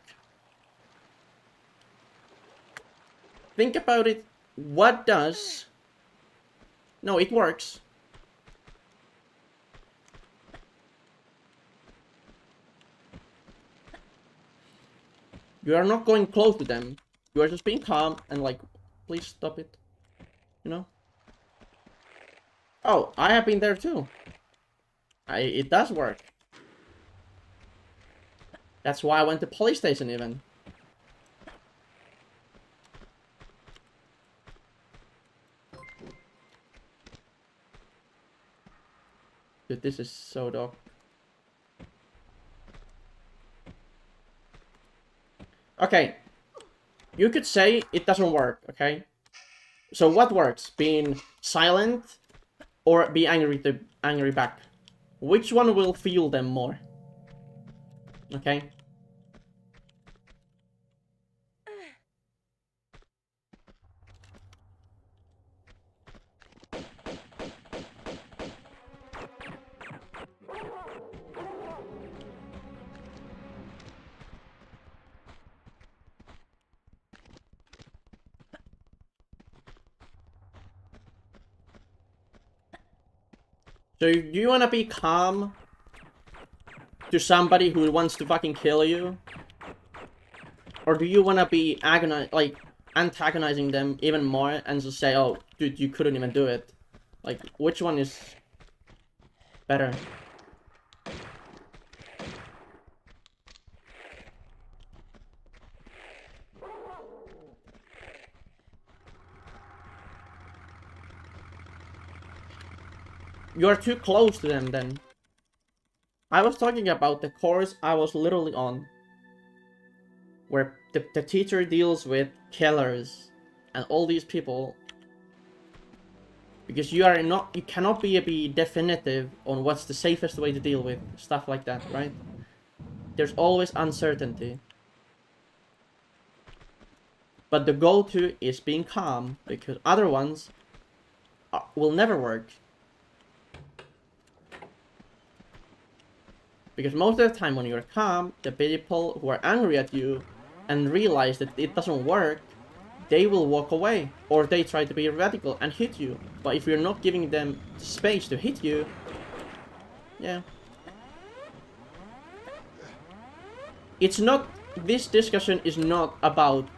Speaker 1: think about it. What does... No, it works. You are not going close to them. You are just being calm and like, please stop it. You know? Oh, I have been there too. It does work. That's why I went to police station even. Dude, this is so dope. Okay. You could say it doesn't work, okay? So what works? Being silent or be angry back? Which one will feel them more? Okay? So do you wanna be calm to somebody who wants to fucking kill you? Or do you wanna be antagonizing them even more and just say, oh, dude, you couldn't even do it? Like, which one is better? You are too close to them then. I was talking about the course I was literally on, where the teacher deals with killers and all these people, because you cannot be definitive on what's the safest way to deal with stuff like that, right? There's always uncertainty. But the go-to is being calm, because other ones will never work. Because most of the time when you're calm, the people who are angry at you and realize that it doesn't work, they will walk away. Or they try to be radical and hit you. But if you're not giving them space to hit you, yeah. It's not, this discussion is not about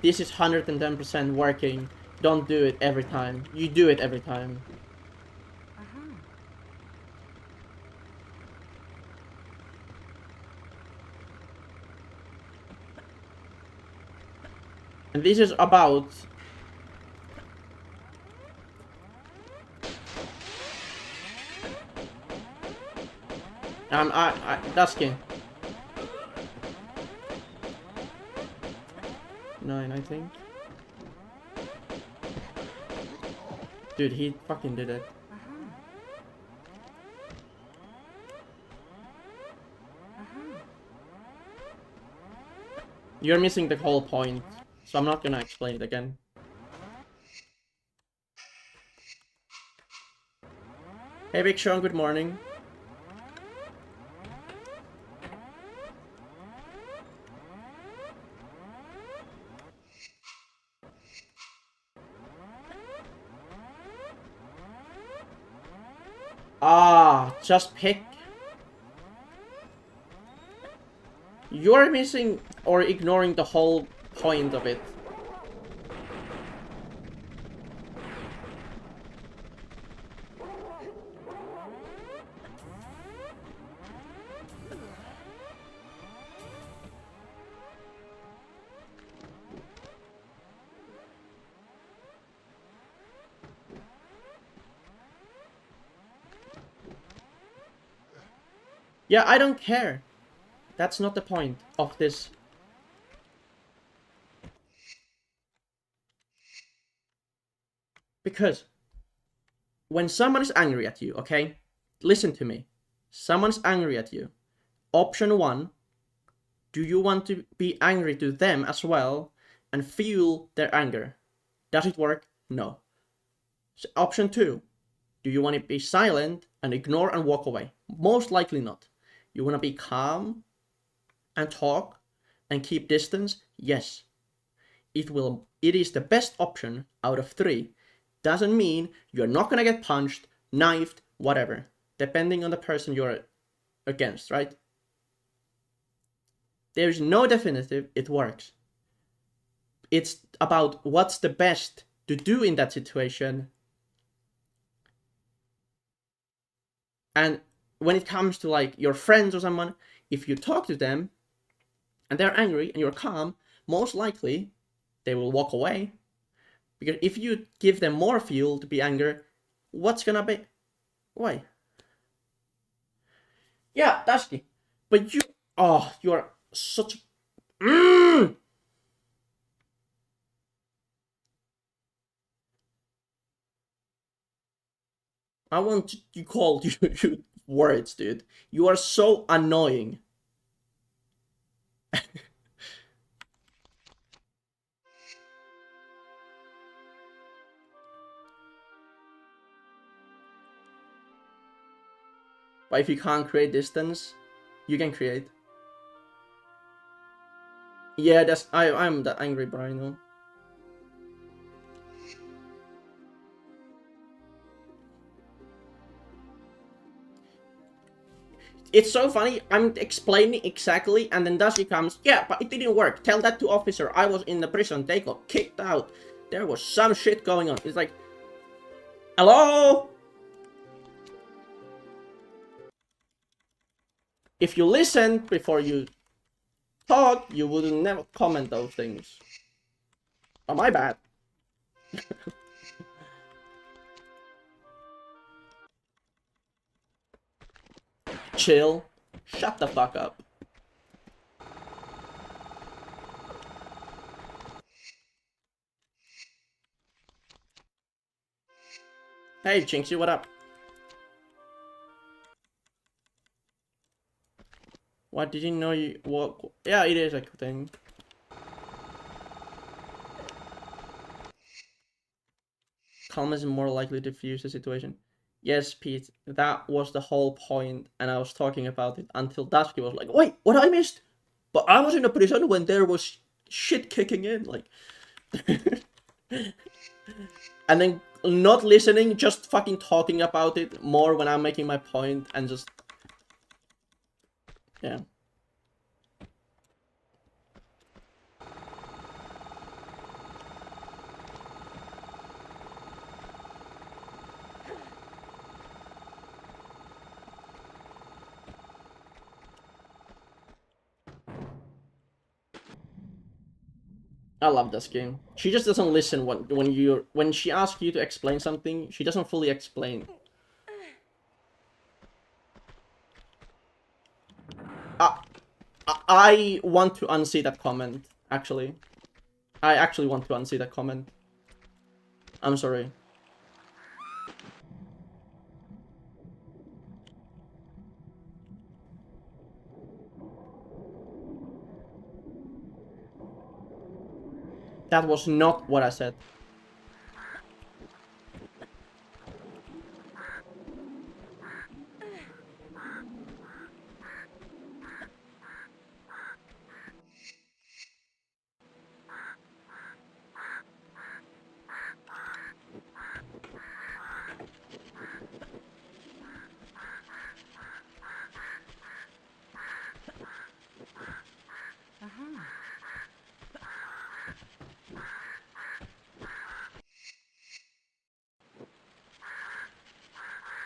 Speaker 1: this is 110% working, don't do it every time. You do it every time. And this is about Dusky. 9, I think. Dude, he fucking did it. You're missing the whole point, so I'm not gonna explain it again. Hey Big Sean, good morning. Just pick. You're missing or ignoring the whole point of it. Yeah, I don't care. That's not the point of this. Because when someone is angry at you, okay? Listen to me. Someone's angry at you. Option 1, do you want to be angry to them as well and fuel their anger? Does it work? No. So option 2, do you want to be silent and ignore and walk away? Most likely not. You want to be calm and talk and keep distance? Yes. It is the best option out of 3. Doesn't mean you're not gonna get punched, knifed, whatever, depending on the person you're against, right? There's no definitive it works. It's about what's the best to do in that situation. And when it comes to like your friends or someone, if you talk to them and they're angry and you're calm, most likely they will walk away. Because if you give them more fuel to be angry, what's gonna be? Why? Yeah, Dusty. But you are such I want you call you words, dude. You are so annoying. But if you can't create distance, you can create. Yeah, I'm that angry, but I know. It's so funny. I'm explaining exactly, and then Dusty comes. Yeah, but it didn't work. Tell that to officer. I was in the prison. They got kicked out. There was some shit going on. It's like, hello? If you listened before you talk, you would never comment those things. Oh, my bad. Chill. Shut the fuck up. Hey, Jinxie, what up? What, did you know you... What? Yeah, it is a thing. Calm is more likely to diffuse the situation. Yes, Pete, that was the whole point, and I was talking about it until Dusky was like, wait, what I missed? But I was in a prison when there was shit kicking in, like... and then not listening, just fucking talking about it more when I'm making my point, and just... yeah. I love this game. She just doesn't listen when she asks you to explain something. She doesn't fully explain. I want to unsee that comment. Actually, I actually want to unsee that comment. I'm sorry. That was not what I said.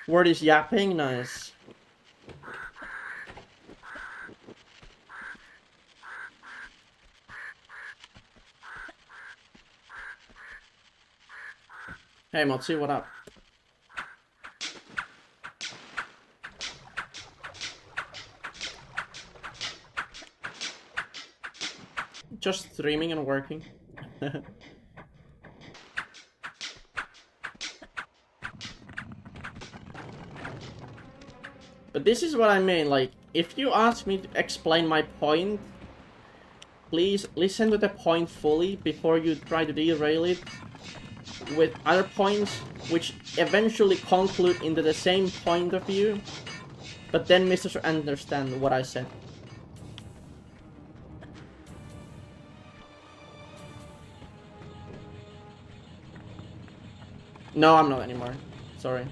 Speaker 1: Word is yapping, nice. Hey, Motsi, what up? Just streaming and working. But this is what I mean, like, if you ask me to explain my point, please listen to the point fully before you try to derail it with other points, which eventually conclude into the same point of view, but then misunderstand what I said. No, I'm not anymore. Sorry.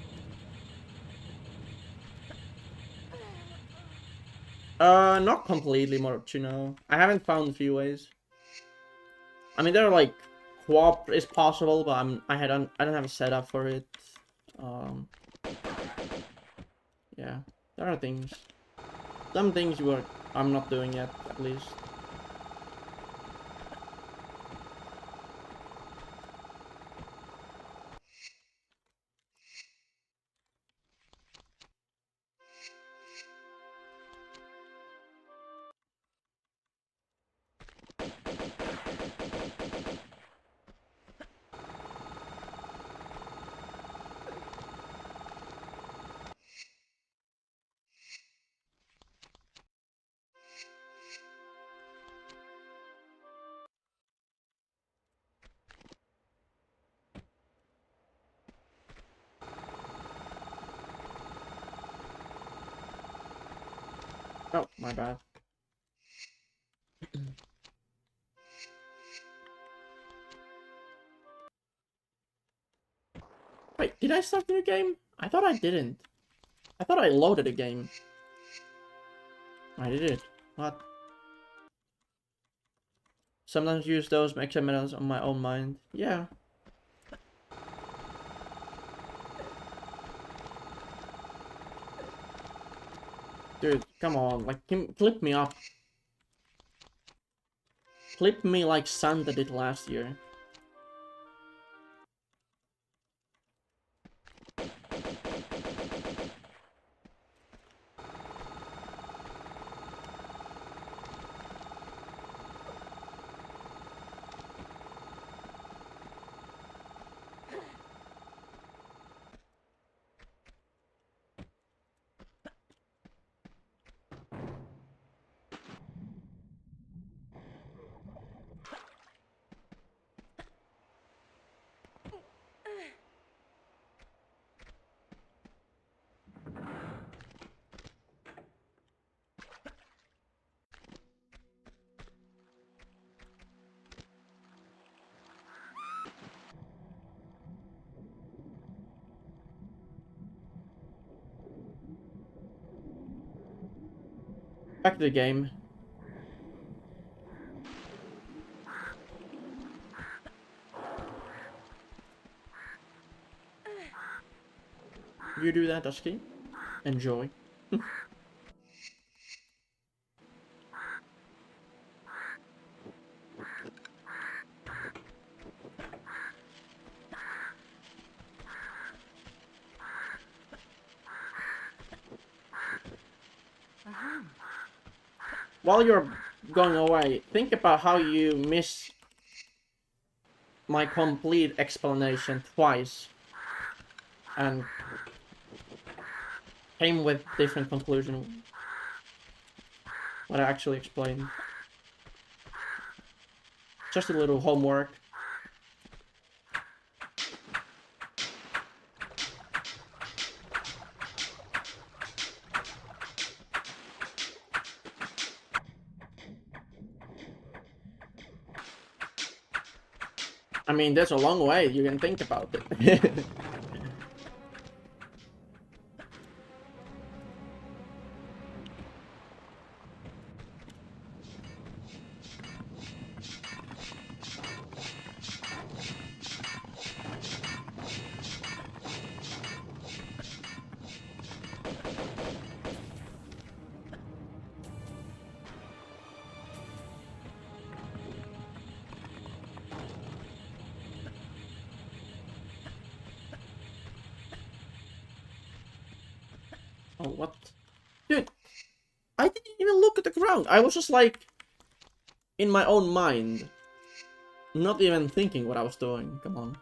Speaker 1: Not completely much, you know. I haven't found a few ways. I mean, there are like co-op is possible, but I don't have a setup for it. Um, yeah, there are things. Some things I'm not doing yet, at least. Oh, my bad. Wait, did I start the new game? I thought I didn't. I thought I loaded a game. I did it. What? Sometimes use those mechanisms on my own mind. Yeah. Dude, come on. Like, clip me up. Clip me like Santa did last year. Back to the game. You do that, Dusky. Enjoy. While you're going away, think about how you miss my complete explanation twice and came with different conclusion. What I actually explained. Just a little homework. I mean, there's a long way you can think about it. Oh, what? Dude, I didn't even look at the ground. I was just like, in my own mind. Not even thinking what I was doing. Come on.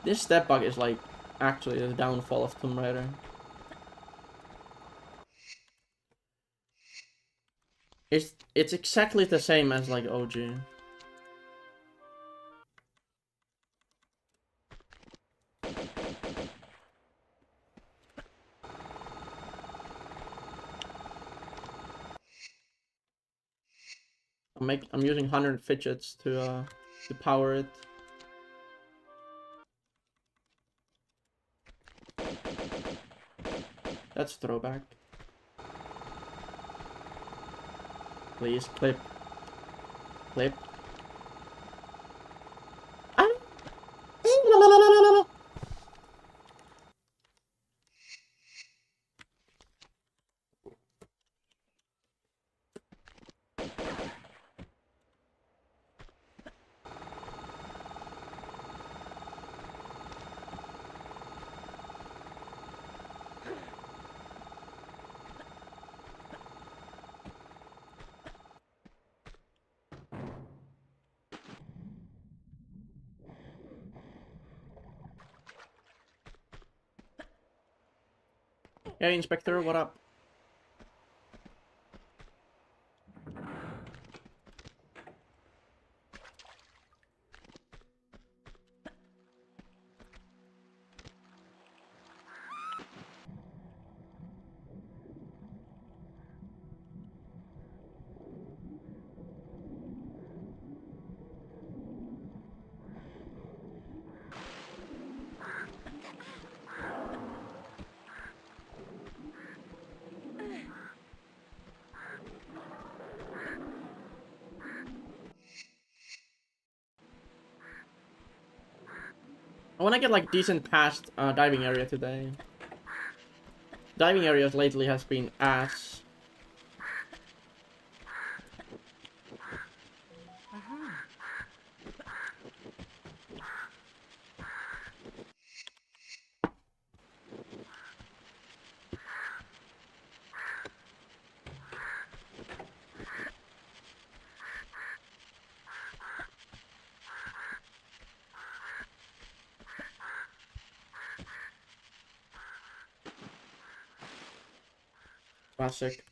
Speaker 1: This step bug is like, actually the downfall of Tomb Raider. It's exactly the same as like OG. I'm using 100 fidgets to power it. That's throwback. Please clip. Clip. Ah! Hey, Inspector, what up? I wanna get like decent past diving area today. Diving areas lately has been ass. Classic.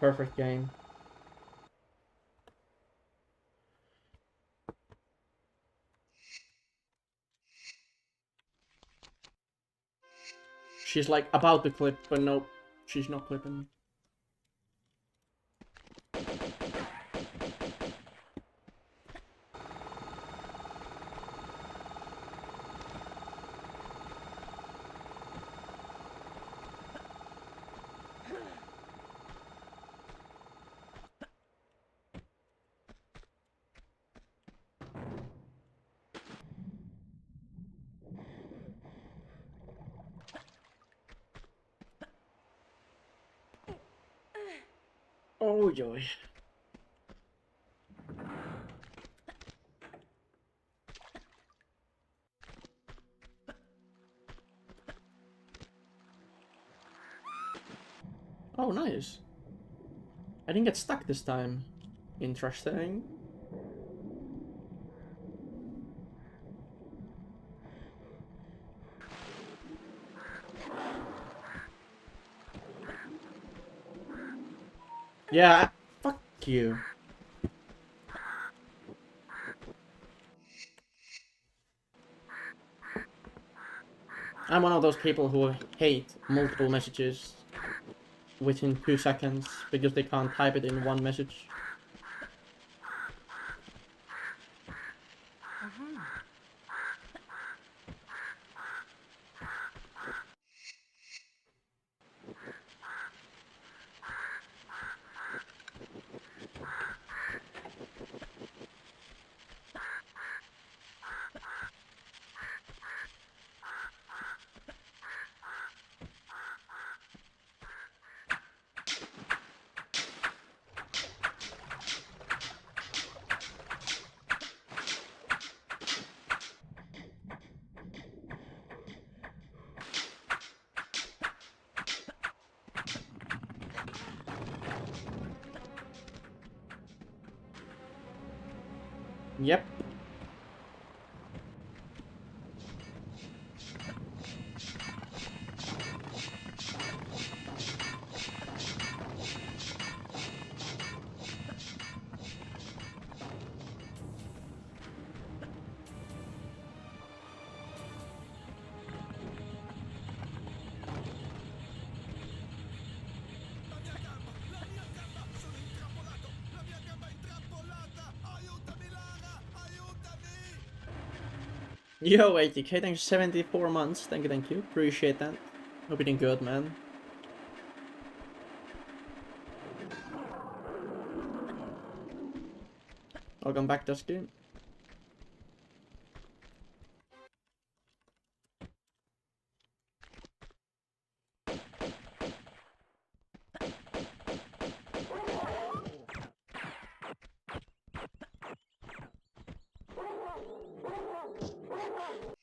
Speaker 1: Perfect game. She's like about to clip, but nope, she's not clipping. Oh joy. Oh nice. I didn't get stuck this time. Interesting. Yeah, fuck you. I'm one of those people who hate multiple messages within 2 seconds because they can't type it in one message. Yep. Yo, 80k, thanks 74 months. Thank you. Appreciate that. Hope you're doing good, man. Welcome back, Dusky.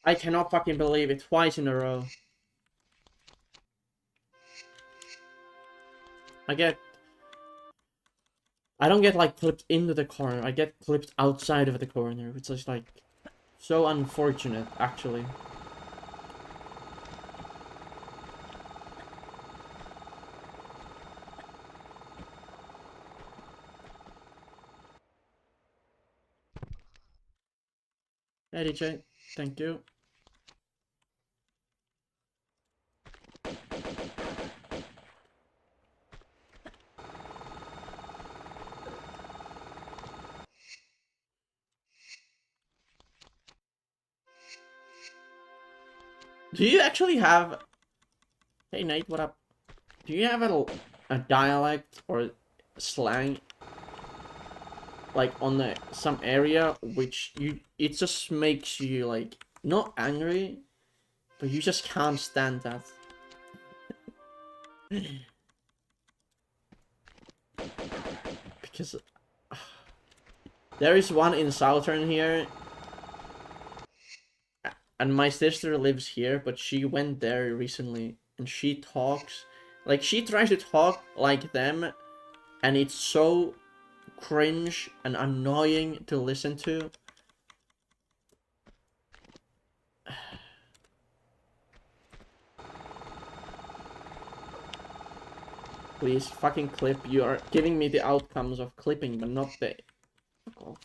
Speaker 1: I cannot fucking believe it, twice in a row. I don't get like clipped into the corner, I get clipped outside of the corner, which is like so unfortunate, actually. Hey DJ, thank you. Do you actually have... Hey Nate, what up? Do you have a dialect or slang like on some area which it just makes you like not angry, but you just can't stand that? Because there is one in Southern here, and my sister lives here, but she went there recently, and she talks like she tries to talk like them, and it's so cringe and annoying to listen to. Please fucking clip. You are giving me the outcomes of clipping, but not the... Fuck off.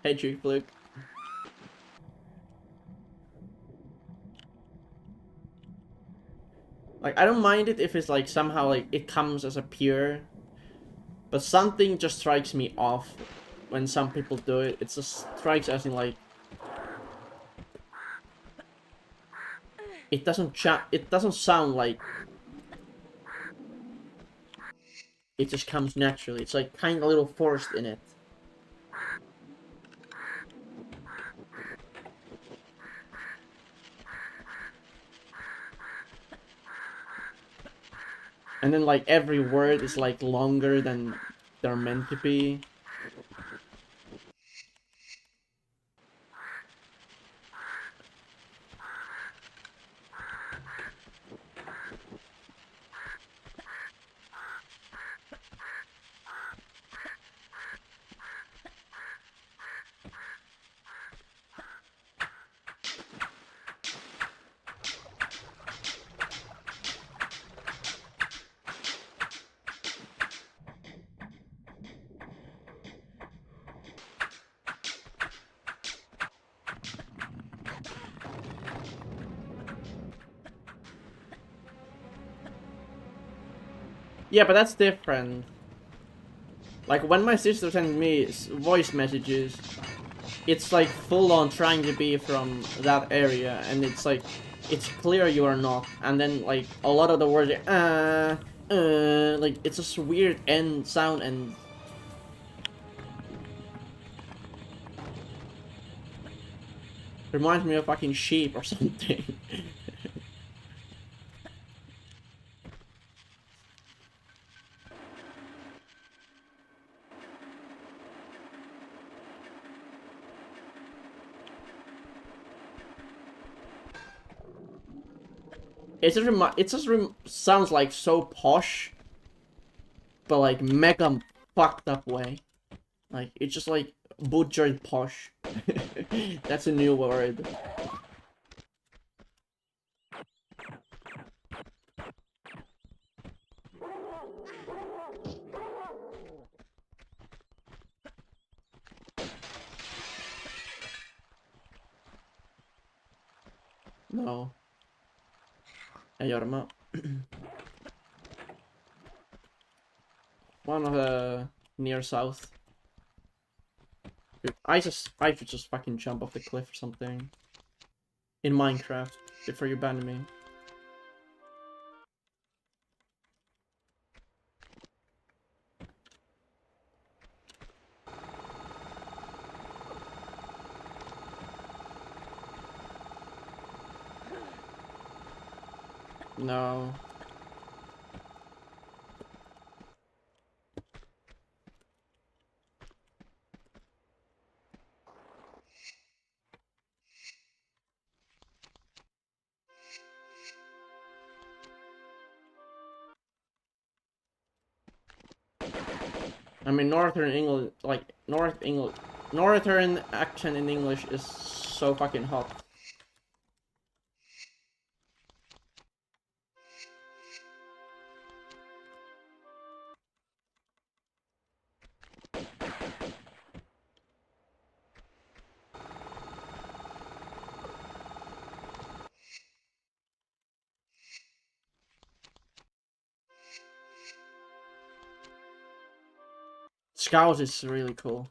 Speaker 1: Hey, Trick Fluke. Like, I don't mind it if it's like somehow like it comes as a pure, but something just strikes me off when some people do it. It just strikes as in like it doesn't sound like it just comes naturally. It's like kind of a little forced in it. And then like every word is like longer than they're meant to be. Yeah, but that's different. Like when my sister sends me voice messages, it's like full on trying to be from that area, and it's like it's clear you are not. And then like a lot of the words, like it's just weird end sound and. Reminds me of fucking sheep or something. Sounds like so posh, but like mega fucked up way. Like it's just like butchered posh. That's a new word. No. Hey Jorma. One of the near south. Dude, I should just fucking jump off the cliff or something. In Minecraft, before you ban me. No. I mean, Northern English, like, Northern accent in English is so fucking hot. Scout is really cool.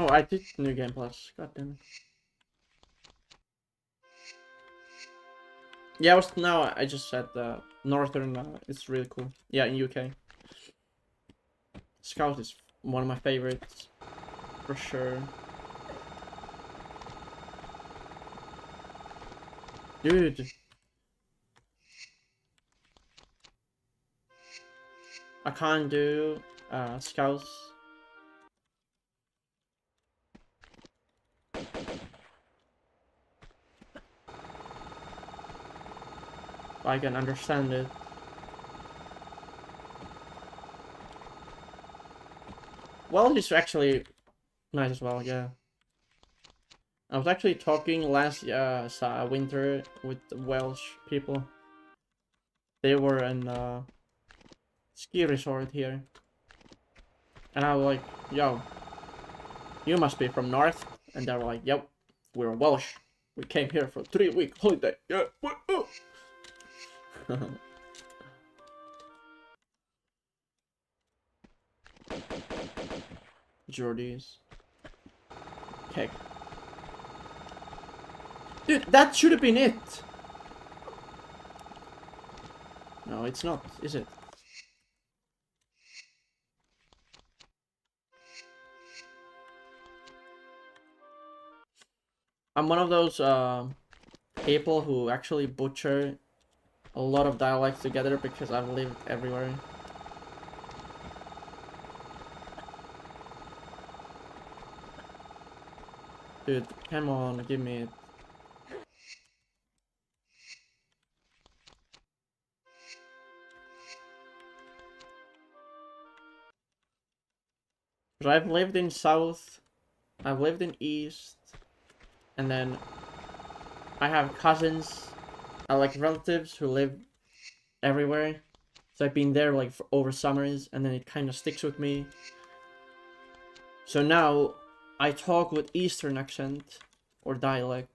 Speaker 1: Oh, I did New Game Plus. God damn it. Yeah, I just said Northern. It's really cool. Yeah, in UK. Scout is one of my favorites, for sure. Dude. I can't do Scouts. I can understand it. Well, he's actually nice as well, yeah. I was actually talking last winter with the Welsh people. They were in ski resort here. And I was like, yo, you must be from North. And they were like, yep, we're Welsh. We came here for a 3-week holiday. Yeah. Geordies. Keg. Dude, that should have been it. No, it's not, is it? I'm one of those people who actually butcher a lot of dialects together because I've lived everywhere. Dude, come on, give me it. Because I've lived in South, I've lived in East, and then I have cousins, like relatives who live everywhere. So I've been there like for over summers, and then it kind of sticks with me. So now I talk with Eastern accent or dialect.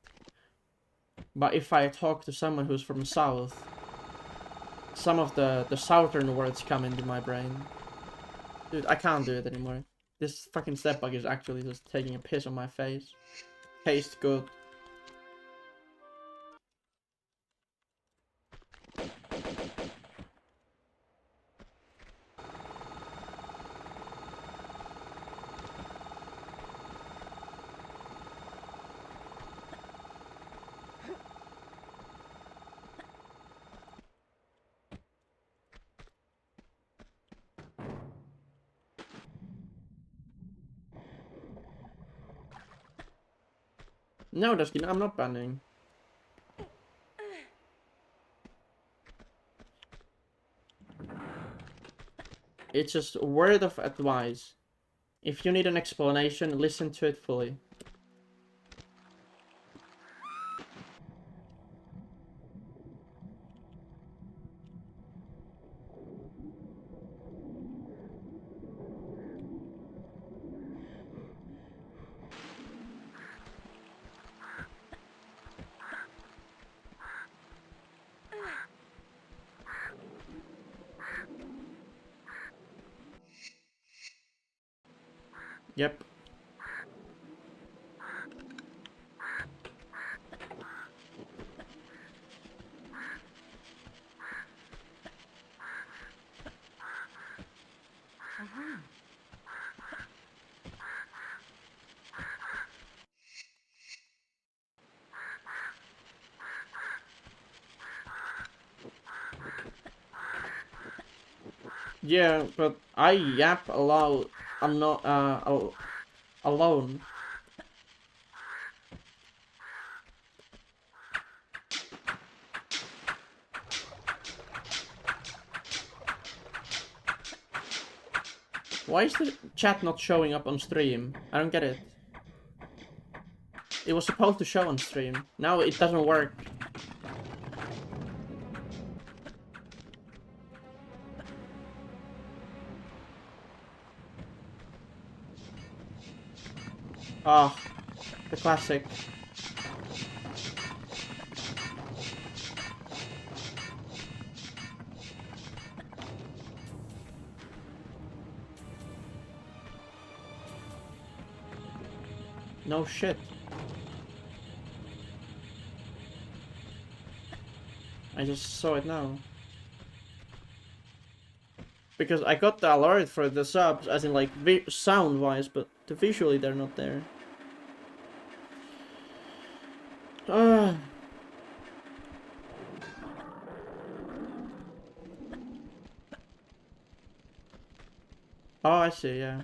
Speaker 1: But if I talk to someone who's from South, some of the Southern words come into my brain. Dude, I can't do it anymore. This fucking step bug is actually just taking a piss on my face. Tastes good. No, Dusky, I'm not banning. It's just a word of advice. If you need an explanation, listen to it fully. Yep. Yeah, but I yap aloud. I'm not alone. Why is the chat not showing up on stream? I don't get it. It was supposed to show on stream. Now it doesn't work. Ah, the classic. No shit. I just saw it now. Because I got the alert for the subs, as in like sound-wise, but visually they're not there. Ah. Oh, I see, yeah.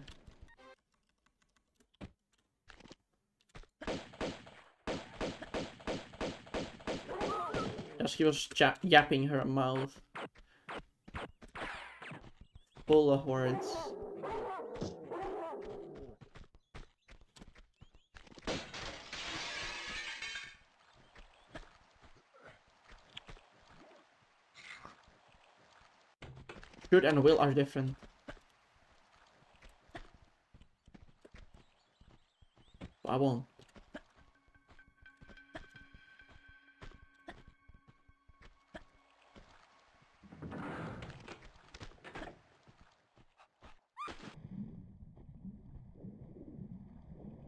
Speaker 1: Yes, he was yapping her mouth. Full of words. Should and will are different. I won't.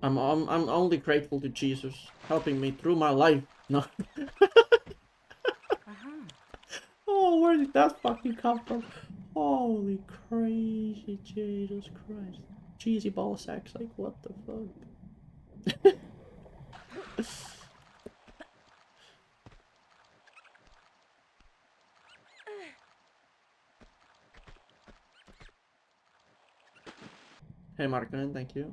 Speaker 1: I'm only grateful to Jesus helping me through my life. No. Oh, where did that fucking come from? Holy crazy Jesus Christ. Cheesy ball sacks, like what the fuck? Hey Markman, thank you.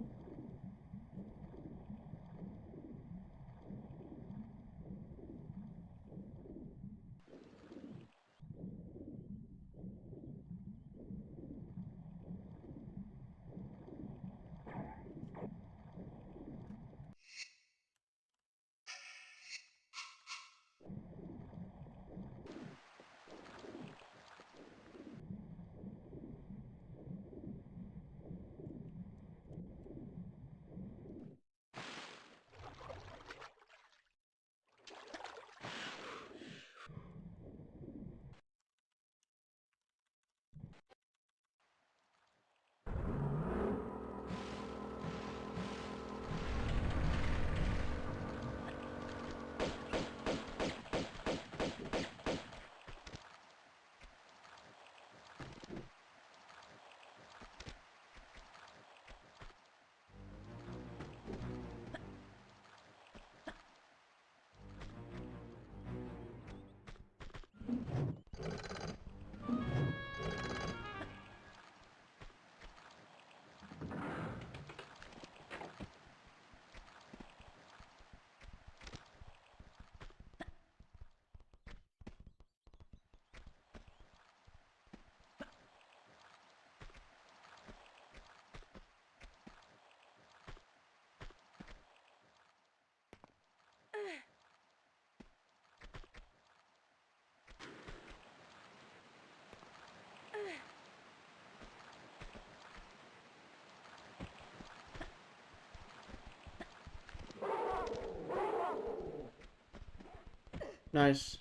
Speaker 1: Nice.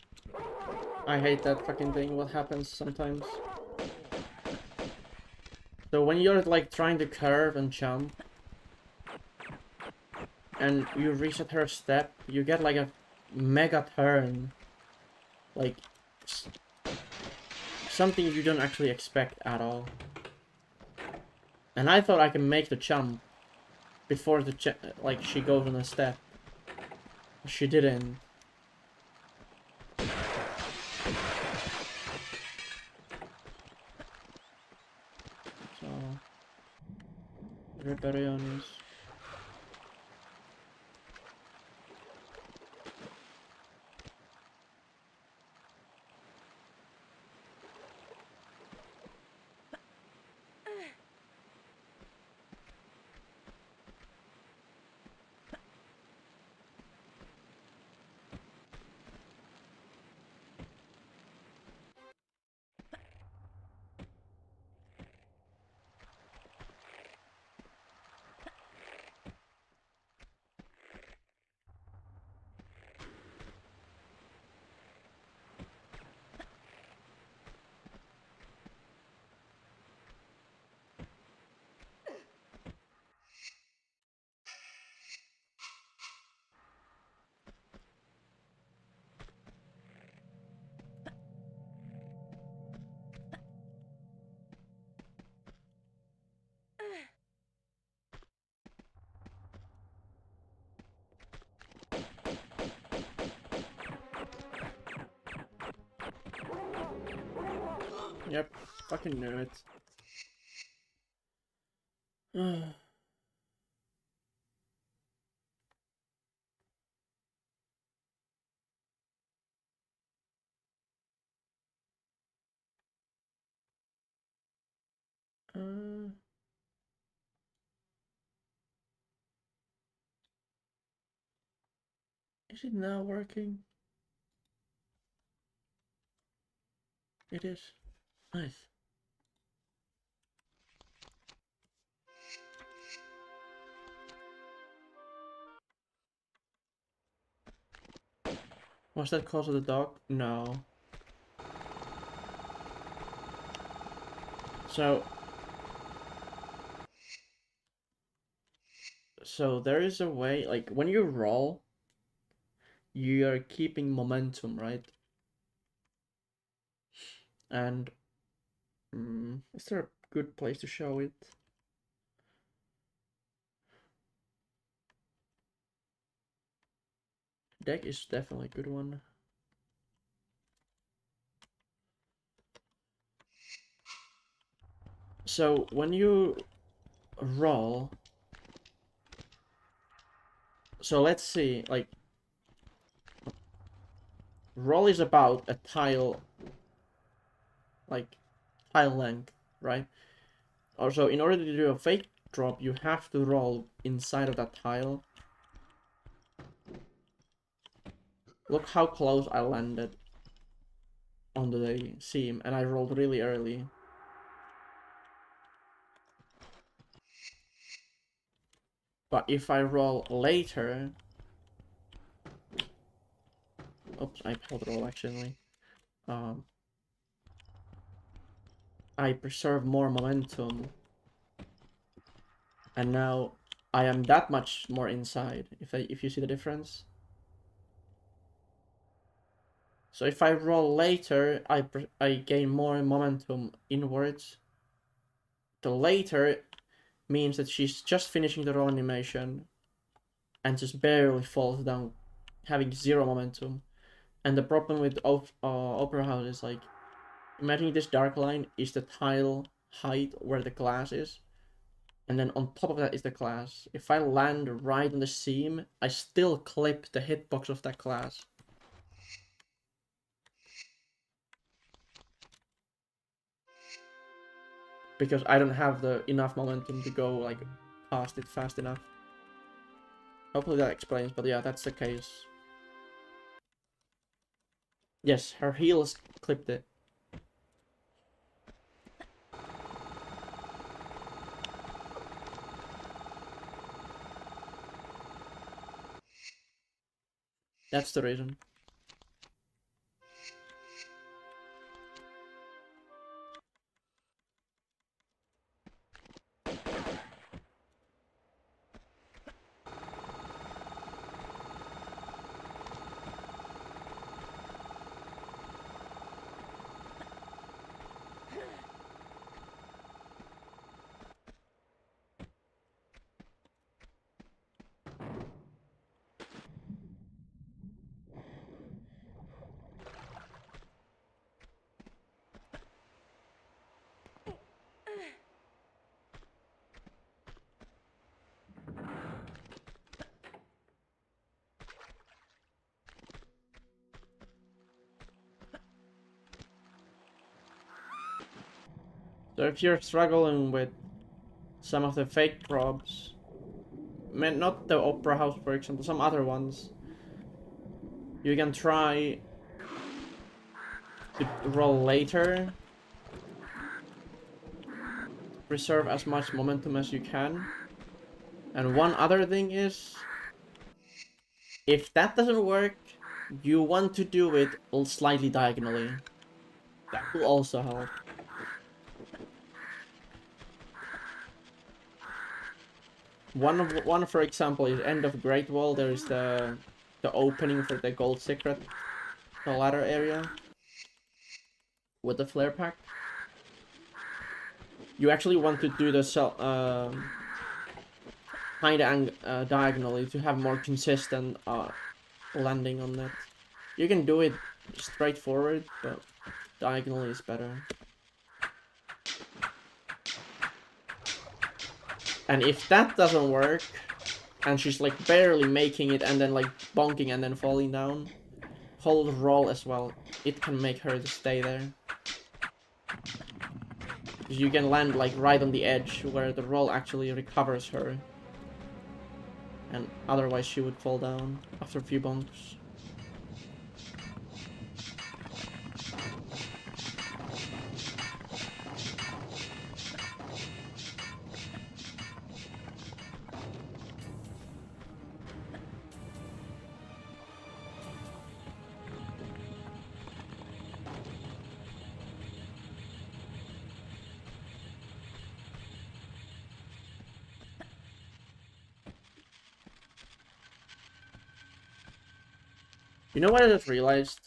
Speaker 1: I hate that fucking thing, what happens sometimes. So when you're like trying to curve and jump, and you reset her step, you get like a mega turn. Like, something you don't actually expect at all. And I thought I can make the jump before the like she goes on a step. She didn't. So, Reparionius. Yep, fucking knew it. uh, is it now working? It is. Nice. Was that cause of the dog? No. So there is a way, like when you roll, you are keeping momentum, right? And is there a good place to show it? Deck is definitely a good one. So when you roll, so let's see, like roll is about a tile, like tile length, right? Also, in order to do a fake drop, you have to roll inside of that tile. Look how close I landed on the seam, and I rolled really early. But if I roll later... Oops, I pulled roll accidentally. I preserve more momentum. And now I am that much more inside, if you see the difference. So if I roll later, I gain more momentum inwards. The later means that she's just finishing the roll animation and just barely falls down, having zero momentum. And the problem with Opera House is like, imagine this dark line is the tile height where the glass is, and then on top of that is the glass. If I land right on the seam, I still clip the hitbox of that glass. Because I don't have the enough momentum to go like past it fast enough. Hopefully that explains, but yeah, that's the case. Yes, her heels clipped it. That's the reason. So if you're struggling with some of the fake drops, not the Opera House for example, some other ones, you can try to roll later, preserve as much momentum as you can. And one other thing is, if that doesn't work, you want to do it slightly diagonally. That will also help. One for example is end of Great Wall. There is the opening for the gold secret, the ladder area with the flare pack. You actually want to do the kind of diagonally to have more consistent landing on that. You can do it straightforward, but diagonally is better. And if that doesn't work, and she's like barely making it and then like bonking and then falling down, hold roll as well. It can make her to stay there. Because you can land like right on the edge where the roll actually recovers her. And otherwise she would fall down after a few bonks. You know what I just realized?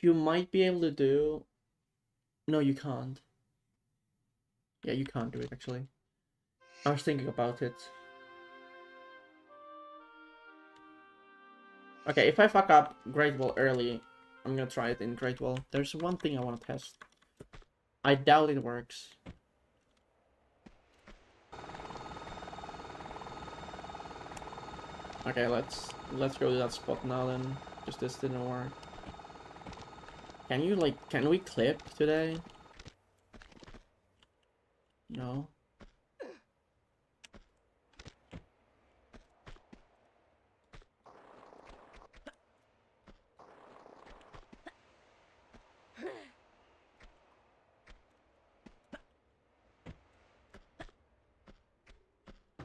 Speaker 1: You might be able to do... No, you can't. Yeah, you can't do it, actually. I was thinking about it. Okay, if I fuck up Great Wall early, I'm gonna try it in Great Wall. There's one thing I want to test. I doubt it works. Okay, let's go to that spot now then. Just this didn't work. Can you can we clip today? No.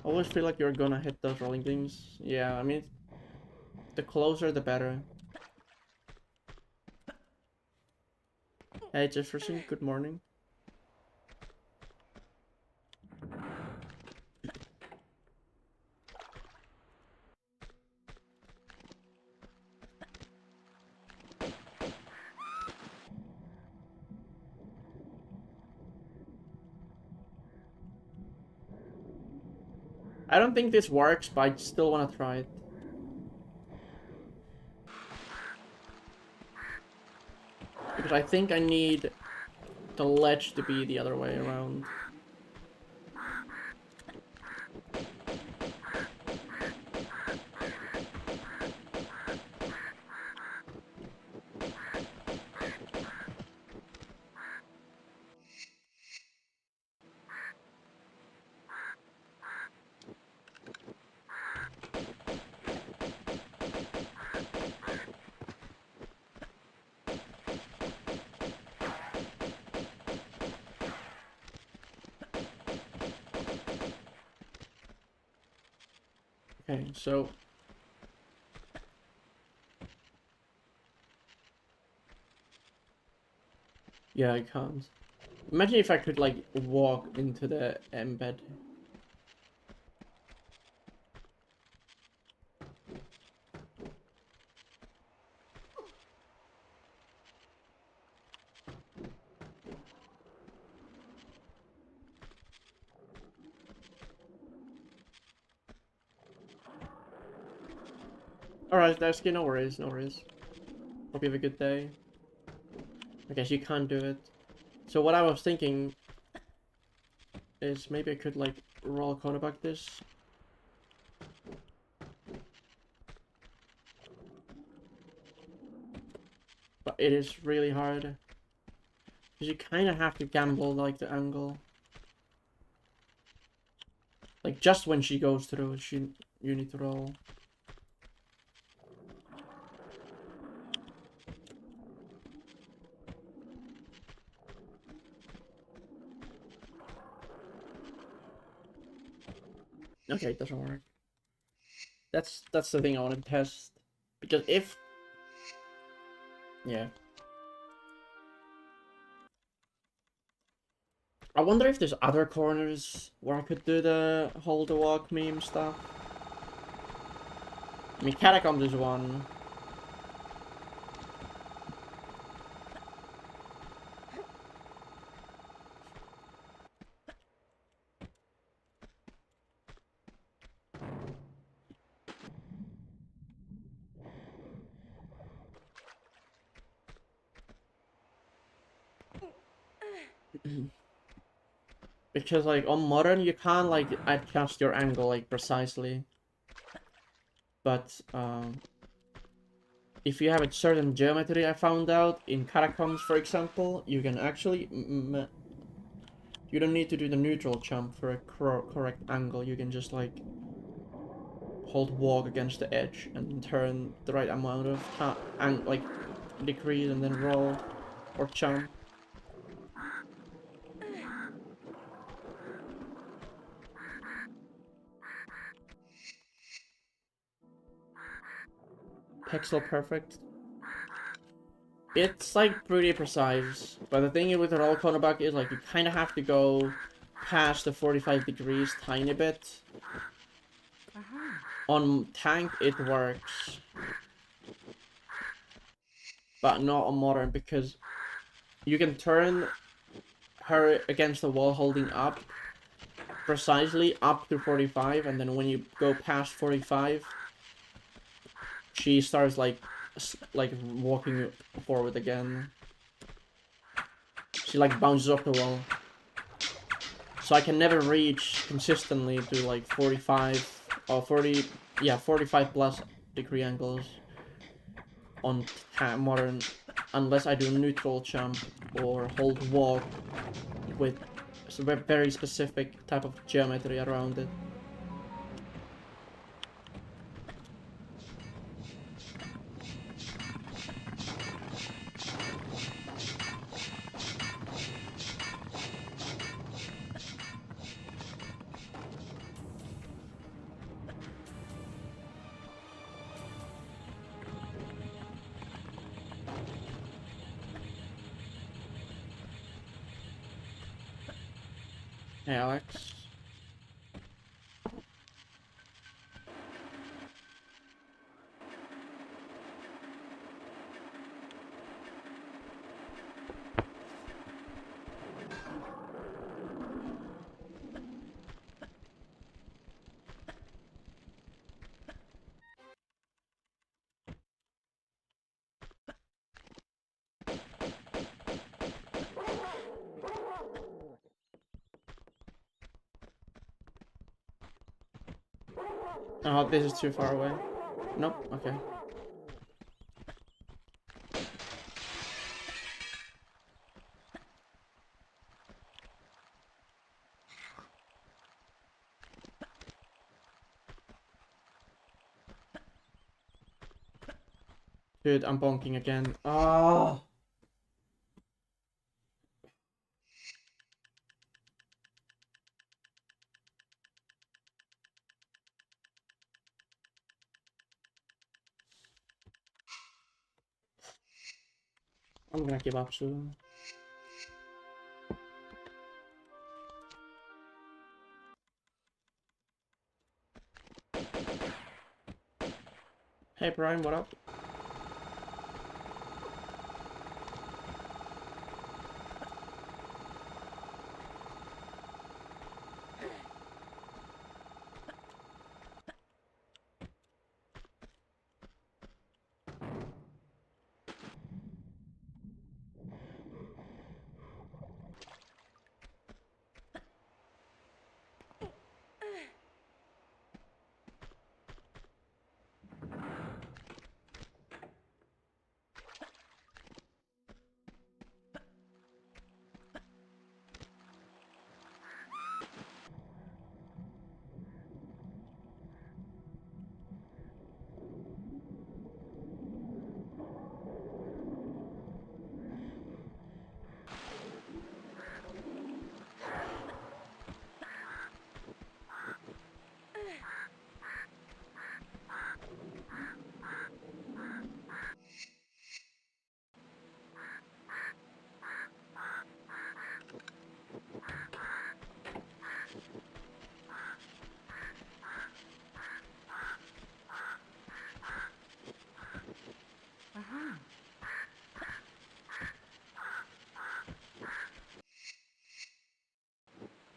Speaker 1: I always feel like you're gonna hit those rolling things. Yeah, I mean, the closer the better. Hey Jefferson, good morning. I don't think this works, but I still wanna try it. Because I think I need the ledge to be the other way around. Okay, so... Yeah, I can't. Imagine if I could, like, walk into the embed. Alright, Darsky, no worries, no worries. Hope you have a good day. I guess you can't do it. So what I was thinking is maybe I could, like, roll a corner back this. But it is really hard. Because you kind of have to gamble, like, the angle. Like, just when she goes through, you need to roll. Okay, it doesn't work. That's the thing I want to test. Because if... Yeah. I wonder if there's other corners where I could do the hold the walk meme stuff. I mean, Catacombs is one. Because like on modern you can't like adjust your angle like precisely. But if you have a certain geometry, I found out in catacombs, for example, you can actually you don't need to do the neutral jump for a correct angle. You can just like hold walk against the edge and turn the right amount of and like decrease and then roll or jump. Pixel perfect. It's like pretty precise, but the thing with the roll corner bug is like you kind of have to go past the 45 degrees tiny bit. On tank it works, but not on modern because you can turn her against the wall holding up precisely up to 45, and then when you go past 45 she starts like walking forward again. She like bounces off the wall. So I can never reach consistently to like 45 or 40, yeah, 45 plus degree angles on modern unless I do neutral jump or hold walk with a very specific type of geometry around it. Hey Alex. Oh, this is too far away. Nope, okay. Dude, I'm bonking again. Oh! I'm gonna give up soon. Hey Brian, what up?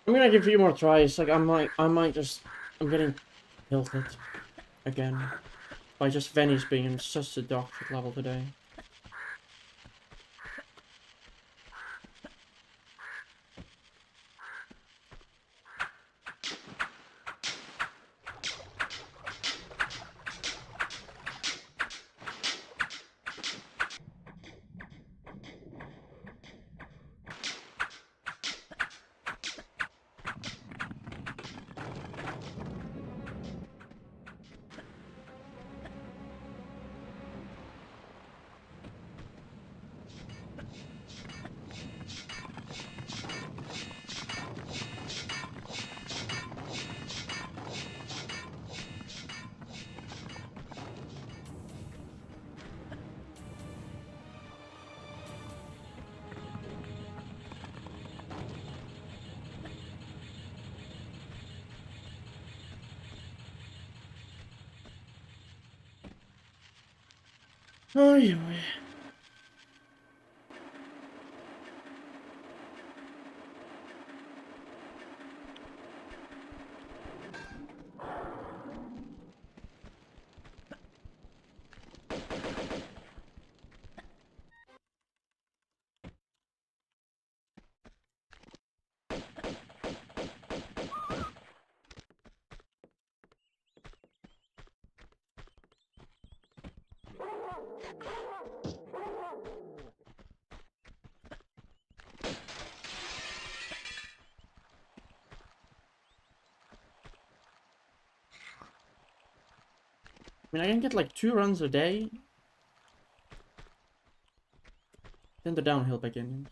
Speaker 1: I'm gonna give a few more tries. Like I'm getting tilted again by just Venice being in such a dog shit level today. Oi, oi. I mean, I can get like 2 runs a day. Then the downhill begins.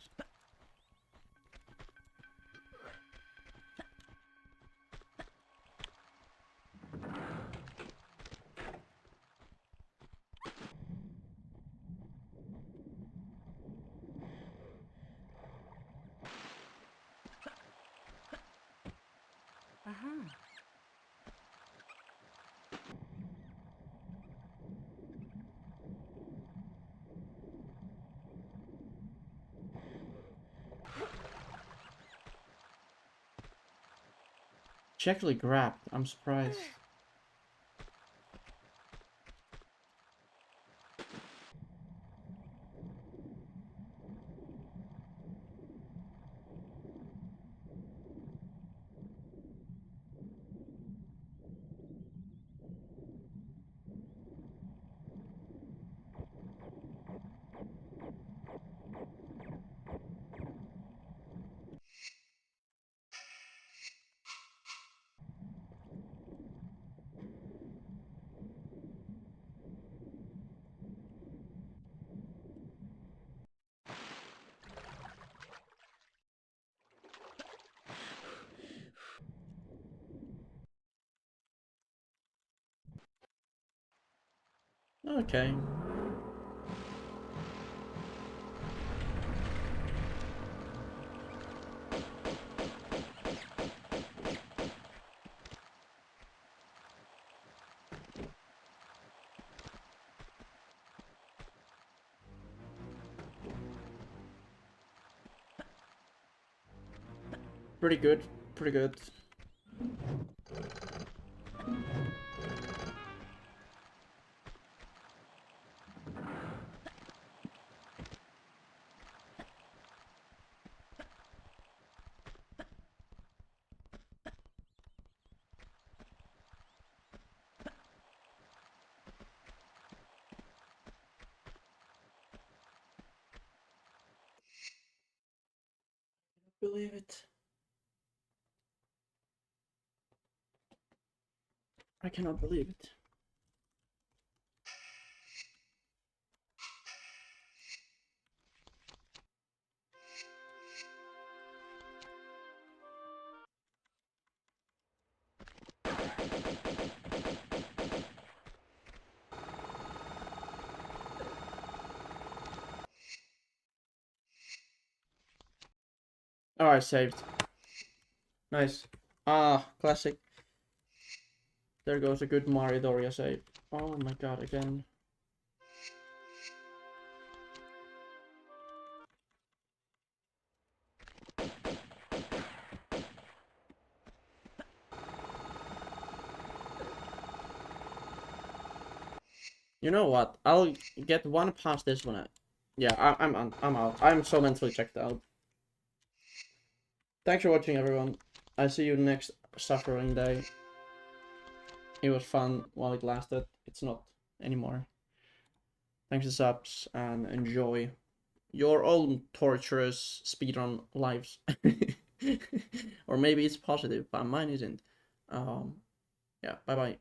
Speaker 1: She actually grabbed. I'm surprised. Okay. Pretty good. Pretty good. Believe it. I cannot believe it. Oh, I saved. Nice. Ah, classic. There goes a good Mario Doria save. Oh my god, again. You know what? I'll get one past this one. Yeah, I'm out. I'm so mentally checked out. Thanks for watching, everyone. I see you next suffering day. It was fun while it lasted. It's not anymore. Thanks for subs and enjoy your own torturous speedrun lives. Or maybe it's positive, but mine isn't. Yeah, bye bye.